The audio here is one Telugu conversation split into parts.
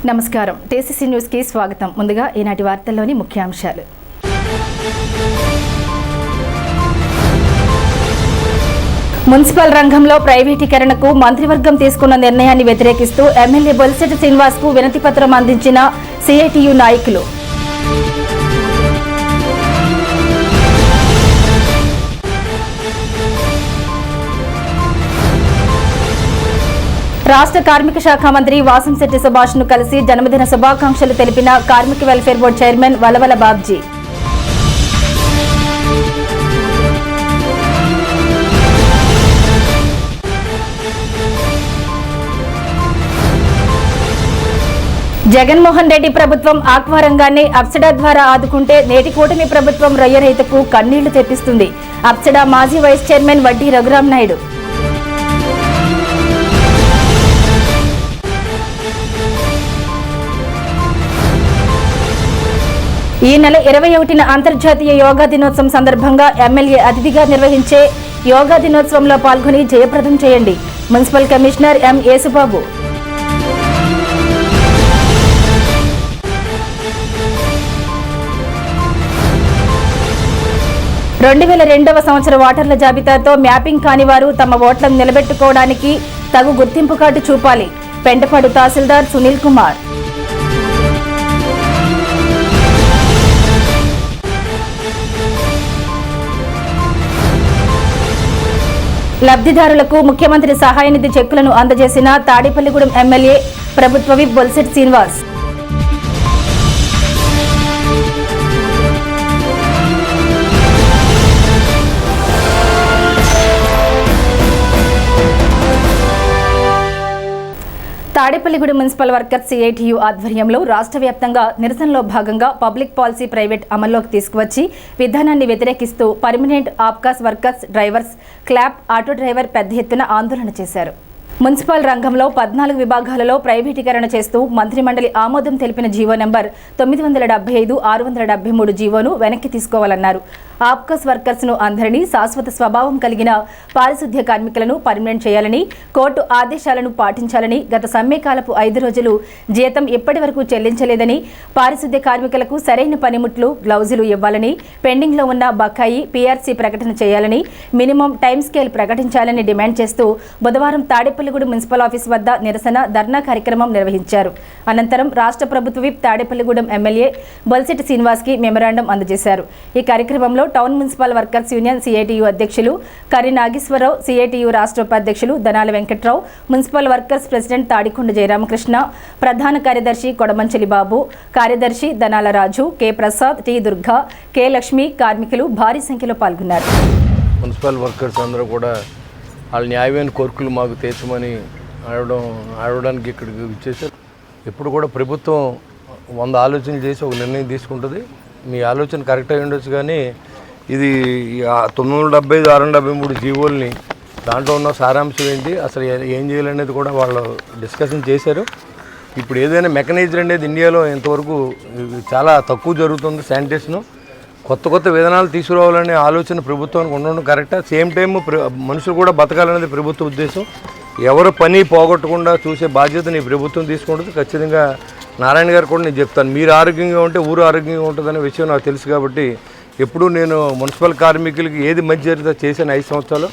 నమస్కారం టీసీసీ న్యూస్ కి స్వాగతం. ముందుగా ఈనాటి వార్తల్లోని ముఖ్యాంశాలు. మున్సిపల్ రంగంలో ప్రైవేటీకరణకు మంత్రివర్గం తీసుకున్న నిర్ణయాన్ని వ్యతిరేకిస్తూ ఎమ్మెల్యే బొలిశెట్టి శ్రీనివాస్ కు వినతి పత్రం అందించిన సిఐటియు నాయకులు. రాష్ట్ర కార్మిక శాఖ మంత్రి వాసంశెట్టి సుభాష్ ను కలిసి జన్మదిన శుభాకాంక్షలు తెలిపిన కార్మిక welfare board chairman Valavala Babji. Jaganmohan Reddy ప్రభుత్వం ఆక్వా రంగాన్ని అప్సడా ద్వారా ఆదుకుంటే నేటి కూటమి ప్రభుత్వం రొయ్య రైతుకు కన్నీళ్లు తెప్పిస్తుంది. అప్సడా మాజీ వైస్ చైర్మన్ వడ్డీ రఘురాం నాయుడు. ఈ నెల 21న అంతర్జాతీయ యోగా దినోత్సవం సందర్భంగా ఎమ్మెల్యే అతిథిగా నిర్వహించే యోగా దినోత్సవంలో పాల్గొని జయప్రదం చేయండి. Municipal commissioner M Yesubabu. సంవత్సర ఓటర్ల జాబితాతో మ్యాపింగ్ కాని వారు తమ ఓట్లను నిలబెట్టుకోవడానికి తగు గుర్తింపు కార్డు చూపాలి. పెంటపాడు తహసీల్దార్ సునీల్ కుమార్. లబ్ధిదారులకు ముఖ్యమంత్రి సహాయ నిధి చెక్కులను అందజేసిన తాడేపల్లిగూడెం ఎమ్మెల్యే ప్రభుత్వ whip Bolisetti Srinivas. Tadepalligudem municipal workers CITU ఆధ్వర్యంలో రాష్ట్ర వ్యాప్తంగా నిరసనలో భాగంగా పబ్లిక్ పాలసీ ప్రైవేట్ అమల్లోకి తీసుకువచ్చి విధానాన్ని వ్యతిరేకిస్తూ permanent APCOS workers drivers clap auto driver పెద్ద ఎత్తున ఆందోళన చేశారు. మున్సిపల్ రంగంలో 14 విభాగాలలో ప్రైవేటీకరణ చేస్తూ మంత్రిమండలి ఆమోదం తెలిపిన జీవో నంబర్ 975/673 జీవోను వెనక్కి తీసుకోవాలన్నారు. ఆప్కాస్ వర్కర్స్ ను అందరినీ శాశ్వత స్వభావం కలిగిన పారిశుద్ధ్య కార్మికులను పర్మనెంట్ చేయాలని, కోర్టు ఆదేశాలను పాటించాలని, గత సమ్మెకాలపు 5 రోజులు జీతం ఇప్పటి వరకు చెల్లించలేదని, పారిశుద్ధ్య కార్మికులకు సరైన పనిముట్లు గ్లౌజులు ఇవ్వాలని, పెండింగ్ లో ఉన్న బకాయి పీఆర్సీ ప్రకటన చేయాలని, మినిమం టైం స్కేల్ ప్రకటించాలని డిమాండ్ చేస్తూ బుధవారం తాడేపల్లిగూడెం మున్సిపల్ ఆఫీస్ వద్ద నిరసన ధర్నా కార్యక్రమం నిర్వహించారు. అనంతరం రాష్ట్ర ప్రభుత్వ విప్ తాడేపల్లిగూడెం ఎమ్మెల్యే బొలిశెట్టి శ్రీనివాస్ కి మెమరాండం అందజేశారు. ఈ కార్యక్రమంలో town municipal workers union CITU అధ్యక్షులు కరి నాగేశ్వరరావు, సిఐటియు రాష్ట్ర ఉపాధ్యక్షులు Danala Venkatrao, municipal workers president Tadikonda Jayaramakrishna, ప్రధాన కార్యదర్శి కొడమంచలి బాబు, కార్యదర్శి Danala Raju, K Prasad, T Durga, K Lakshmi కార్మికులు భారీ సంఖ్యలో పాల్గొన్నారు. మున్సిపల్ వర్కర్స్ అందరూ కూడా వాళ్ళ న్యాయమైన కోరికలు మాకు తీర్చమని అడగడానికి ఇక్కడికి వచ్చేసారు. ఎప్పుడు కూడా ప్రభుత్వం 100 ఆలోచనలు చేసి ఒక నిర్ణయం తీసుకుంటుంది. మీ ఆలోచన కరెక్ట్ అయి ఉండొచ్చు, కానీ ఇది 975, 673 జీవోల్ని దాంట్లో ఉన్న సారాంశం ఏంటి, అసలు ఏం చేయాలనేది కూడా వాళ్ళు డిస్కషన్ చేశారు. ఇప్పుడు ఏదైనా మెకనైజ్డ్ అనేది ఇండియాలో ఇంతవరకు చాలా తక్కువ జరుగుతుంది. శానిటేషను కొత్త విధానాలు తీసుకురావాలనే ఆలోచన ప్రభుత్వానికి ఉండడం కరెక్టా. సేమ్ టైం మనుషులు కూడా బతకాలనేది ప్రభుత్వ ఉద్దేశం. ఎవరు పని పోగొట్టకుండా చూసే బాధ్యతని ప్రభుత్వం తీసుకుంటుంది. ఖచ్చితంగా నారాయణ గారు కూడా నేను చెప్తాను, మీరు ఆరోగ్యంగా ఉంటే ఊరు ఆరోగ్యంగా ఉంటుందనే విషయం నాకు తెలుసు. కాబట్టి ఎప్పుడూ నేను మున్సిపల్ కార్మికులకి ఏది మంచి జరిగితే చేశాను 5 సంవత్సరాలు.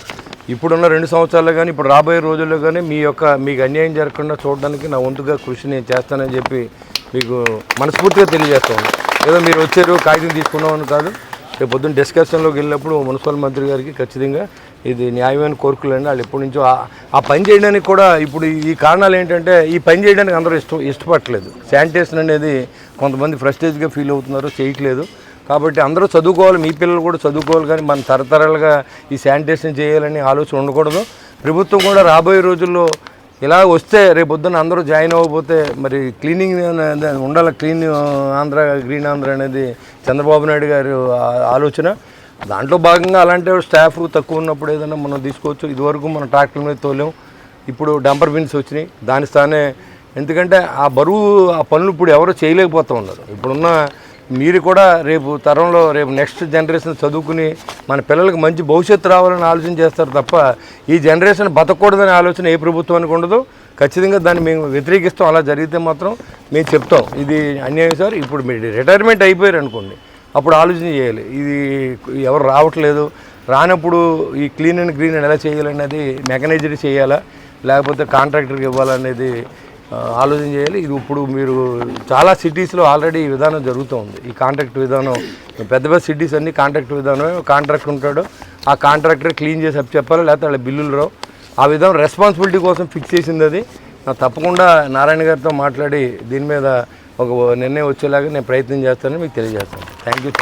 ఇప్పుడున్న 2 సంవత్సరాల్లో కానీ ఇప్పుడు రాబోయే రోజుల్లో కానీ మీకు అన్యాయం జరగకుండా చూడడానికి నా వంతుగా కృషి నేను చేస్తానని చెప్పి మీకు మనస్ఫూర్తిగా తెలియజేస్తాను. ఏదో మీరు వచ్చారు కాగితం తీసుకున్నామని కాదు, రేపు పొద్దున్న డిస్కషన్లోకి వెళ్ళినప్పుడు మున్సిపల్ మంత్రి గారికి ఖచ్చితంగా ఇది న్యాయమైన కోరికలు అండి. వాళ్ళు ఎప్పటి నుంచో ఆ పని చేయడానికి కూడా ఇప్పుడు ఈ కారణాలు ఏంటంటే ఈ పని చేయడానికి అందరూ ఇష్టపడట్లేదు. శానిటేషన్ అనేది కొంతమంది ఫ్రస్ట్రేజ్గా ఫీల్ అవుతున్నారు, చేయట్లేదు. కాబట్టి అందరూ చదువుకోవాలి, మీ పిల్లలు కూడా చదువుకోవాలి, కానీ మన తరతరాలుగా ఈ శానిటేషన్ చేయాలని ఆలోచన ఉండకూడదు. ప్రభుత్వం కూడా రాబోయే రోజుల్లో ఇలా వస్తే రేపొద్దున అందరూ జాయిన్ అవ్వకపోతే మరి క్లీనింగ్ ఉండాలి. క్లీన్ ఆంధ్ర, గ్రీన్ ఆంధ్ర అనేది చంద్రబాబు నాయుడు గారి ఆలోచన. దాంట్లో భాగంగా అలాంటి స్టాఫ్ తక్కువ ఉన్నప్పుడు ఏదైనా మనం తీసుకోవచ్చు. ఇదివరకు మనం ట్రాక్టర్ మీద తోలేం, ఇప్పుడు డంపర్ బిన్స్ వచ్చినాయి దాని స్థానే. ఎందుకంటే ఆ బరువు ఆ పనులు ఇప్పుడు ఎవరో చేయలేకపోతూ ఉన్నారు. ఇప్పుడున్న మీరు కూడా రేపు తరంలో రేపు నెక్స్ట్ జనరేషన్ చదువుకుని మన పిల్లలకు మంచి భవిష్యత్తు రావాలని ఆలోచన చేస్తారు తప్ప ఈ జనరేషన్ బతకూడదనే ఆలోచన ఏ ప్రభుత్వానికి ఉండదు. ఖచ్చితంగా దాన్ని మేము వ్యతిరేకిస్తాం. అలా జరిగితే మాత్రం మేము చెప్తాం ఇది అన్యాయం సార్. ఇప్పుడు మీరు రిటైర్మెంట్ అయిపోయారు అనుకోండి, అప్పుడు ఆలోచన చేయాలి. ఇది ఎవరు రావట్లేదు, రానప్పుడు ఈ క్లీన్ అండ్ గ్రీన్ ఎలా చేయాలనేది మెకానైజ్డ్ చేయాలా లేకపోతే కాంట్రాక్టర్కి ఇవ్వాలనేది ఆలోచన చేయాలి. ఇది ఇప్పుడు మీరు చాలా సిటీస్లో ఆల్రెడీ ఈ విధానం జరుగుతుంది. ఈ కాంట్రాక్ట్ విధానం పెద్ద పెద్ద సిటీస్ అన్నీ కాంట్రాక్ట్ విధానమే. కాంట్రాక్ట్ ఉంటాడు, ఆ కాంట్రాక్టర్ క్లీన్ చేసి అప్పు చెప్పాలి, లేకపోతే వాళ్ళ బిల్లులు రావు. ఆ విధానం రెస్పాన్సిబిలిటీ కోసం ఫిక్స్ చేసింది అది. తప్పకుండా నారాయణ గారితో మాట్లాడి దీని మీద ఒక నిర్ణయం వచ్చేలాగా నేను ప్రయత్నం చేస్తానని మీకు తెలియజేస్తాను. Thank you.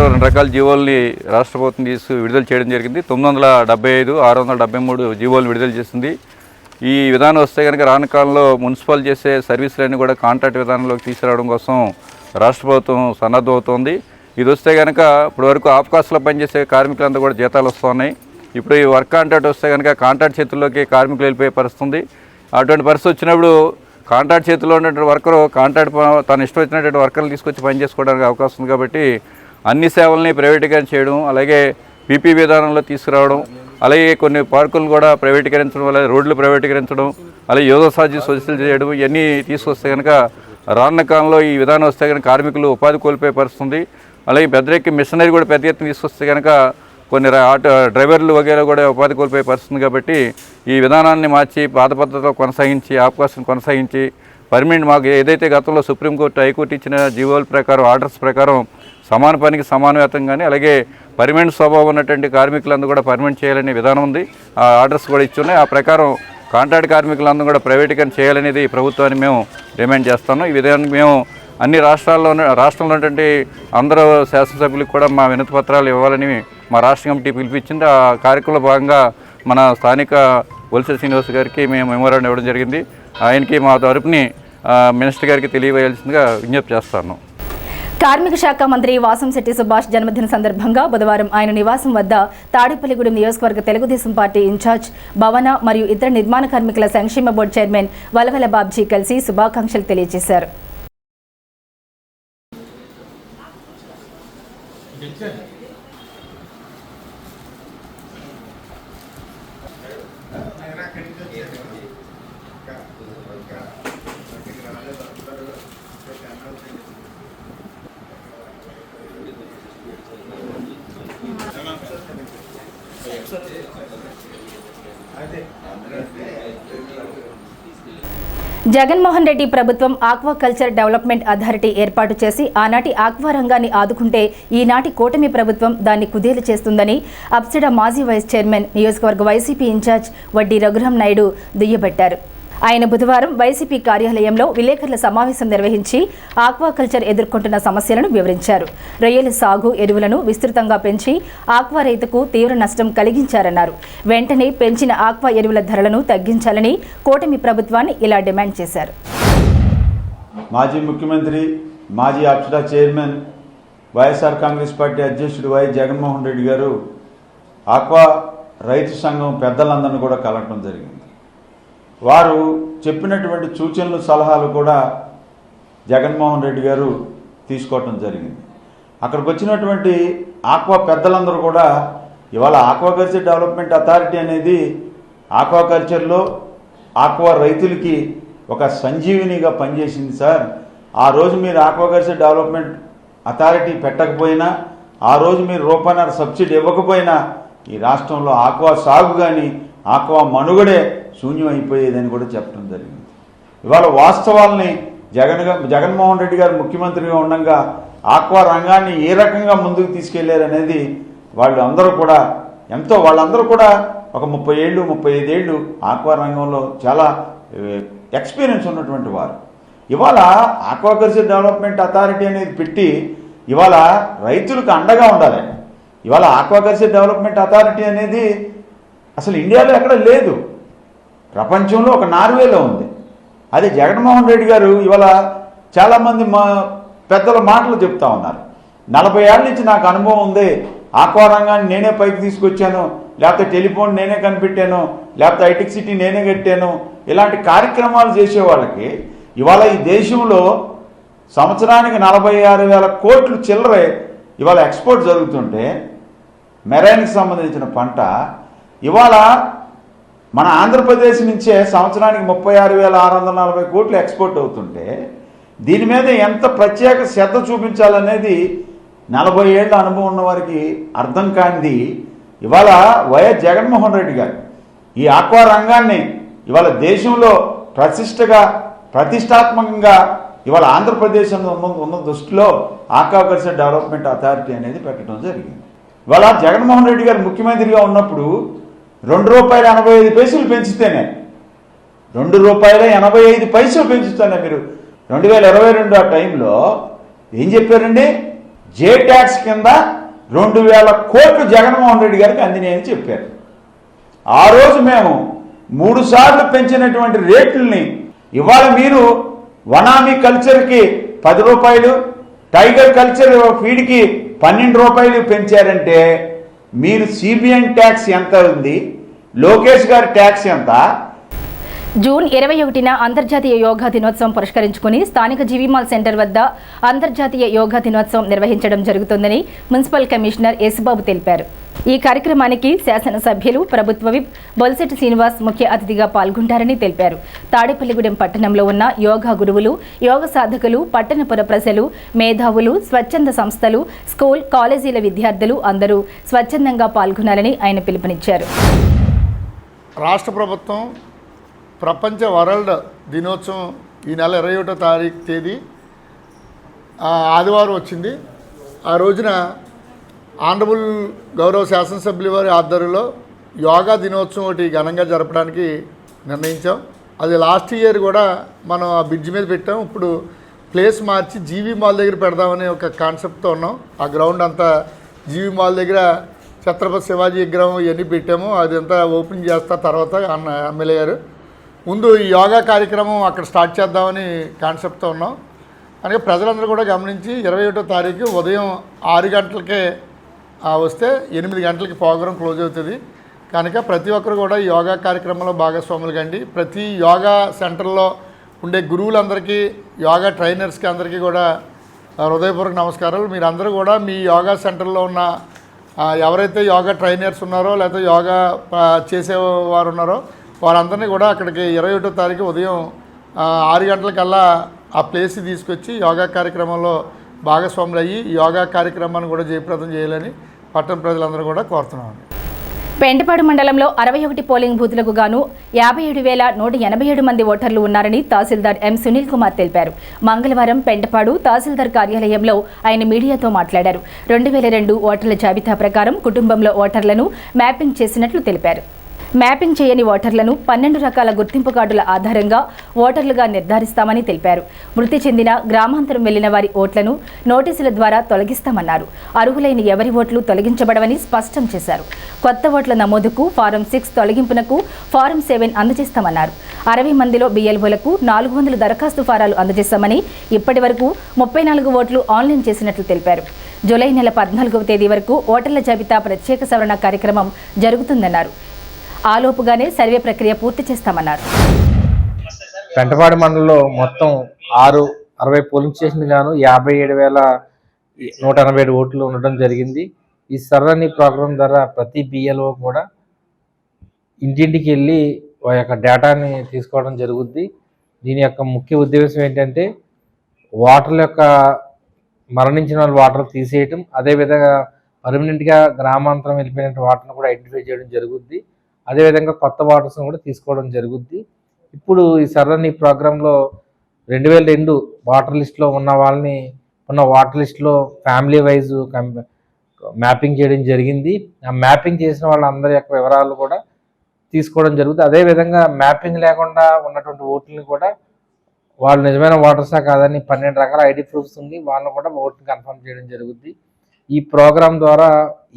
2 రకాల జీవోల్ని రాష్ట్ర ప్రభుత్వం విడుదల చేయడం జరిగింది. 975, 673 జీవోలు విడుదల చేసింది. ఈ విధానం వస్తే కనుక రాను కాలంలో మున్సిపల్ చేసే సర్వీసులన్నీ కూడా కాంట్రాక్ట్ విధానంలోకి తీసుకురావడం కోసం రాష్ట్ర ప్రభుత్వం సన్నద్ధమవుతోంది. ఇది వస్తే కనుక ఇప్పటివరకు ఆఫ్కాస్ట్లో పనిచేసే కార్మికులంతా కూడా జీతాలు వస్తున్నాయి. ఇప్పుడు ఈ వర్క్ కాంట్రాక్ట్ వస్తే కనుక కాంట్రాక్ట్ చేతుల్లోకి కార్మికులు వెళ్ళిపోయే పరిస్థితి ఉంది. అటువంటి పరిస్థితి వచ్చినప్పుడు కాంట్రాక్ట్ చేతిలో ఉన్నటువంటి వర్కరు కాంట్రాక్ట్ తను ఇష్టం వచ్చినటువంటి వర్కర్లు తీసుకొచ్చి పని చేసుకోవడానికి అవకాశం ఉంది. కాబట్టి అన్ని సేవల్ని ప్రైవేటీకరణ చేయడం, అలాగే పీపీ విధానంలో తీసుకురావడం, అలాగే కొన్ని పార్కులు కూడా ప్రైవేటీకరించడం, అలాగే రోడ్లు ప్రైవేటీకరించడం, అలాగే యోగ సాధ్య సొసైటీలు చేయడం, ఇవన్నీ తీసుకొస్తే కనుక రానున్న కాలంలో ఈ విధానం వస్తే కనుక కార్మికులు ఉపాధి కోల్పోయే పరిస్థితుంది. అలాగే పెద్ద మిషనరీ కూడా పెద్ద ఎత్తున తీసుకొస్తే కనుక కొన్ని ఆటో డ్రైవర్లు వగేరా కూడా ఉపాధి కోల్పోయే పరిస్థితుంది. కాబట్టి ఈ విధానాన్ని మార్చి పాత పద్ధతిలో కొనసాగించి అవకాశం కొనసాగించి పర్మనెంట్ మాకు ఏదైతే గతంలో సుప్రీంకోర్టు హైకోర్టు ఇచ్చిన జీవోల ప్రకారం ఆర్డర్స్ ప్రకారం సమాన పనికి సమాన వేతం కానీ అలాగే పర్మనెంట్ స్వభావం ఉన్నటువంటి కార్మికులందరూ కూడా పర్మనెంట్ చేయాలనే విధానం ఉంది. ఆ ఆర్డర్స్ కూడా ఇచ్చున్నాయి. ఆ ప్రకారం కాంట్రాక్ట్ కార్మికులందరూ కూడా ప్రైవేటీకరణ చేయాలనేది ప్రభుత్వాన్ని మేము డిమాండ్ చేస్తున్నాం. ఈ విధానం మేము అన్ని రాష్ట్రంలో ఉన్నటువంటి అందరూ శాసనసభ్యులకు కూడా మా వినతి పత్రాలు ఇవ్వాలని మా రాష్ట్ర కమిటీ పిలిపించింది. ఆ కార్యక్రమంలో భాగంగా మన స్థానిక వలస శ్రీనివాస్ గారికి మేము మెమోరాండం ఇవ్వడం జరిగింది. ఆయనకి మా తరపుని మినిస్టర్ గారికి తెలియవేయాల్సిందిగా విజ్ఞప్తి చేస్తాను. కార్మిక శాఖ మంత్రి వాసంశెట్టి సుభాష్ జన్మదిన సందర్భంగా బుధవారం ఆయన నివాసం వద్ద తాడేపల్లిగూడెం నియోజకవర్గ తెలుగుదేశం పార్టీ ఇన్ఛార్జ్ భవన మరియు ఇతర నిర్మాణ కార్మికుల సంక్షేమ బోర్డు చైర్మన్ వలవల బాబ్జీ కలిసి శుభాకాంక్షలు తెలియజేశారు. జగన్మోహన్ రెడ్డి ప్రభుత్వం ఆక్వాకల్చర్ డెవలప్మెంట్ అథారిటీ ఏర్పాటు చేసి ఆనాటి ఆక్వా రంగాన్ని ఆదుకుంటే ఈనాటి కూటమి ప్రభుత్వం దాన్ని కుదేలు చేస్తుందని అప్సిడ మాజీ వైస్ చైర్మన్ నియోజకవర్గ వైసీపీ ఇన్ఛార్జ్ వడ్డీ రఘురాం నాయుడు దుయ్యబట్టారు. ఆయన బుధవారం వైసీపీ కార్యాలయంలో విలేకరుల సమావేశం నిర్వహించి ఆక్వాకల్చర్ ఎదుర్కొంటున్న సమస్యలను వివరించారు. రొయ్యల సాగు ఎరువులను విస్తృతంగా పెంచి ఆక్వా రైతుకు తీవ్ర నష్టం కలిగించారన్నారు. వెంటనే పెంచిన ఆక్వా ఎరువుల ధరలను తగ్గించాలని కూటమి ప్రభుత్వాన్ని ఇలా డిమాండ్ చేశారు. మాజీ ముఖ్యమంత్రి, మాజీ అప్సిడా చైర్మన్, వైఎస్ఆర్ కాంగ్రెస్ పార్టీ అధ్యక్షుడు వైఎస్ జగన్మోహన్ రెడ్డి గారు ఆక్వా రైతు సంఘం పెద్దలందరినీ కూడా కలవటం జరిగింది. వారు చెప్పినటువంటి సూచనలు సలహాలు కూడా జగన్మోహన్ రెడ్డి గారు తీసుకోవటం జరిగింది. అక్కడికి వచ్చినటువంటి ఆక్వా పెద్దలందరూ కూడా ఇవాళ ఆక్వాకల్చర్ డెవలప్మెంట్ అథారిటీ అనేది ఆక్వాకల్చర్లో ఆక్వా రైతులకి ఒక సంజీవినిగా పనిచేసింది సార్. ఆ రోజు మీరు ఆక్వాకల్చర్ డెవలప్మెంట్ అథారిటీ పెట్టకపోయినా, ఆ రోజు మీరు రూపాయన్నర సబ్సిడీ ఇవ్వకపోయినా ఈ రాష్ట్రంలో ఆక్వా సాగు కానీ ఆక్వా మనుగడే శూన్యం అయిపోయేదని కూడా చెప్పడం జరిగింది. ఇవాళ వాస్తవాల్ని జగన్మోహన్ రెడ్డి గారు ముఖ్యమంత్రిగా ఉండగా ఆక్వా రంగాన్ని ఏ రకంగా ముందుకు తీసుకెళ్లారనేది వాళ్ళందరూ కూడా ఒక 30 ఏళ్ళు 35 ఏళ్ళు ఆక్వా రంగంలో చాలా ఎక్స్పీరియన్స్ ఉన్నటువంటి వారు. ఇవాళ ఆక్వాకల్చర్ డెవలప్మెంట్ అథారిటీ అనేది పెట్టి ఇవాళ రైతులకు అండగా ఉండాలి. ఇవాళ ఆక్వాకల్చర్ డెవలప్మెంట్ అథారిటీ అనేది అసలు ఇండియాలో ఎక్కడ లేదు, ప్రపంచంలో ఒక నార్వేలో ఉంది. అదే జగన్మోహన్ రెడ్డి గారు ఇవాళ చాలామంది పెద్దల మాటలు చెప్తా ఉన్నారు. 40 ఏళ్ళ నుంచి నాకు అనుభవం ఉంది, ఆక్వా రంగాన్ని నేనే పైకి తీసుకొచ్చాను, లేకపోతే టెలిఫోన్ నేనే కనిపెట్టాను, లేకపోతే ఐటెక్ సిటీ నేనే కట్టాను, ఇలాంటి కార్యక్రమాలు చేసే వాళ్ళకి ఇవాళ ఈ దేశంలో సంవత్సరానికి 46,000 కోట్లు చిల్లరే ఇవాళ ఎక్స్పోర్ట్ జరుగుతుంటే మెరైన్కి సంబంధించిన పంట ఇవాళ మన ఆంధ్రప్రదేశ్ నుంచే సంవత్సరానికి 36,640 కోట్లు ఎక్స్పోర్ట్ అవుతుంటే దీని మీద ఎంత ప్రత్యేక శ్రద్ధ చూపించాలనేది 40 ఏళ్ల అనుభవం ఉన్న వారికి అర్థం కానిది ఇవాళ వైఎస్ జగన్మోహన్ రెడ్డి గారు ఈ ఆక్వా రంగాన్ని ఇవాళ దేశంలో ప్రతిష్టాత్మకంగా ఇవాళ ఆంధ్రప్రదేశ్ ఉన్న దృష్టిలో ఆక్వాకల్చర్ డెవలప్మెంట్ అథారిటీ అనేది పెట్టడం జరిగింది. ఇవాళ జగన్మోహన్ రెడ్డి గారు ముఖ్యమంత్రిగా ఉన్నప్పుడు ₹2.85 పెంచితేనే ₹2.85 పెంచుతానే మీరు 2022 ఆ టైంలో ఏం చెప్పారండి? జే ట్యాక్స్ కింద 2,000 కోట్లు జగన్మోహన్ రెడ్డి గారికి అందినాయని చెప్పారు. ఆ రోజు మేము 3 సార్లు పెంచినటువంటి రేట్లని ఇవాళ మీరు వనామీ కల్చర్కి ₹10, టైగర్ కల్చర్ ఫీడ్కి ₹12 పెంచారంటే మీరు సిబిఎన్ ట్యాక్స్ ఎంత ఉంది, లోకేష్ గారి ట్యాక్స్ ఎంత? జూన్ 21న అంతర్జాతీయ యోగా దినోత్సవం పురస్కరించుకుని స్థానిక జీవీమాల్ సెంటర్ వద్ద అంతర్జాతీయ యోగా దినోత్సవం నిర్వహించడం జరుగుతుందని మున్సిపల్ కమిషనర్ యేసుబాబు తెలిపారు. ఈ కార్యక్రమానికి శాసనసభ్యులు, ప్రభుత్వ విప్ బొలిశెట్టి శ్రీనివాస్ ముఖ్య అతిథిగా పాల్గొంటారని తెలిపారు. తాడేపల్లిగూడెం పట్టణంలో ఉన్న యోగా గురువులు, యోగ సాధకులు, పట్టణపుర ప్రజలు, మేధావులు, స్వచ్ఛంద సంస్థలు, స్కూల్, కాలేజీల విద్యార్థులు అందరూ స్వచ్ఛందంగా పాల్గొనాలని ఆయన పిలుపునిచ్చారు. రాష్ట్ర ప్రభుత్వం ప్రపంచ వరల్డ్ దినోత్సవం ఈ నెల 21వ తేదీ ఆదివారం వచ్చింది. ఆ రోజున ఆనరబుల్ గౌరవ శాసనసభ్యుల వారి ఆధ్వర్యంలో యోగా దినోత్సవం ఒకటి ఘనంగా జరపడానికి నిర్ణయించాం. అది లాస్ట్ ఇయర్ కూడా మనం ఆ బ్రిడ్జ్ మీద పెట్టాం. ఇప్పుడు ప్లేస్ మార్చి జీవీ మాల్ దగ్గర పెడదామని ఒక కాన్సెప్ట్తో ఉన్నాం. ఆ గ్రౌండ్ అంతా జీవీ మాల్ దగ్గర ఛత్రపతి శివాజీ విగ్రహం ఇవన్నీ పెట్టాము. అదంతా ఓపెన్ చేస్తా తర్వాత ఎమ్మెల్యే గారు ముందు ఈ యోగా కార్యక్రమం అక్కడ స్టార్ట్ చేద్దామని కాన్సెప్ట్తో ఉన్నాం. అందుకే ప్రజలందరూ కూడా గమనించి 21వ తారీఖు ఉదయం 6 గంటలకే వస్తే 8 గంటలకి ప్రోగ్రాం క్లోజ్ అవుతుంది. కనుక ప్రతి ఒక్కరు కూడా ఈ యోగా కార్యక్రమంలో భాగస్వాములు కండి. ప్రతి యోగా సెంటర్లో ఉండే గురువులందరికీ, యోగా ట్రైనర్స్కి అందరికీ కూడా హృదయపూర్వక నమస్కారాలు. మీరందరూ కూడా మీ యోగా సెంటర్లో ఉన్న ఎవరైతే యోగా ట్రైనర్స్ ఉన్నారో లేకపోతే యోగా చేసేవారు ఉన్నారో వారందరినీ కూడా అక్కడికి 21వ తారీఖు ఉదయం 6 గంటలకల్లా ఆ ప్లేస్ తీసుకొచ్చి యోగా కార్యక్రమంలో భాగస్వాములు అయ్యి యోగా కార్యక్రమాన్ని కూడా జయప్రదం చేయాలని పట్టణ ప్రజలందరూ కూడా కోరుతున్నామండి. పెంటపాడు మండలంలో 61 పోలింగ్ బూతులకు గాను 57,187 మంది ఓటర్లు ఉన్నారని తహసీల్దార్ ఎం సునీల్ కుమార్ తెలిపారు. మంగళవారం పెంటపాడు తహసీల్దార్ కార్యాలయంలో ఆయన మీడియాతో మాట్లాడారు. 2002 ఓటర్ల జాబితా ప్రకారం కుటుంబంలో ఓటర్లను మ్యాపింగ్ చేసినట్లు తెలిపారు. మ్యాపింగ్ చేయని ఓటర్లను 12 రకాల గుర్తింపు కార్డుల ఆధారంగా ఓటర్లుగా నిర్ధారిస్తామని తెలిపారు. మృతి చెందిన గ్రామాంతరం వెళ్లిన వారి ఓట్లను నోటీసుల ద్వారా తొలగిస్తామన్నారు. అర్హులైన ఎవరి ఓట్లు తొలగించబడవని స్పష్టం చేశారు. కొత్త ఓట్ల నమోదుకు ఫారం 6 తొలగింపునకు ఫారం 7 అందజేస్తామన్నారు. 60 మందిలో BLOలకు 400 దరఖాస్తు ఫారాలు అందజేస్తామని, ఇప్పటి వరకు 34 ఓట్లు ఆన్లైన్ చేసినట్లు తెలిపారు. జూలై నెల 14వ తేదీ వరకు ఓటర్ల జాబితా ప్రత్యేక సవరణ కార్యక్రమం జరుగుతుందన్నారు. ఆలోపుగానే సర్వే ప్రక్రియ పూర్తి చేస్తామన్నారు. పెంటపాడు మండలంలో మొత్తం 60 పోలింగ్ స్టేషన్ గాను 57,187 ఓట్లు ఉండడం జరిగింది. ఈ సర్వే ప్రోగ్రాం ద్వారా ప్రతి BLO కూడా ఇంటింటికి వెళ్ళి వారి యొక్క డేటాని తీసుకోవడం జరుగుద్ది. దీని యొక్క ముఖ్య ఉద్దేశం ఏంటంటే ఓటర్ల యొక్క మరణించిన వాళ్ళు ఓటర్ తీసేయటం, అదేవిధంగా పర్మనెంట్గా గ్రామాంతరం వెళ్ళిపోయిన ఓటర్ను కూడా ఐడెంటిఫై చేయడం జరుగుద్ది. అదేవిధంగా కొత్త ఓటర్స్ని కూడా తీసుకోవడం జరుగుద్ది. ఇప్పుడు ఈ సర్వే ప్రోగ్రాంలో 2002 ఓటర్ లిస్టులో ఉన్న వాళ్ళని ఓటర్ లిస్టులో ఫ్యామిలీ వైజ్ మ్యాపింగ్ చేయడం జరిగింది. ఆ మ్యాపింగ్ చేసిన వాళ్ళందరి యొక్క వివరాలు కూడా తీసుకోవడం జరుగుతుంది. అదేవిధంగా మ్యాపింగ్ లేకుండా ఉన్నటువంటి ఓట్లని కూడా వాళ్ళు నిజమైన ఓటర్సా కాదని 12 రకాల ఐడి ప్రూఫ్స్ ఉంది, వాళ్ళని కూడా ఓట్ని కన్ఫర్మ్ చేయడం జరుగుద్ది. ఈ ప్రోగ్రాం ద్వారా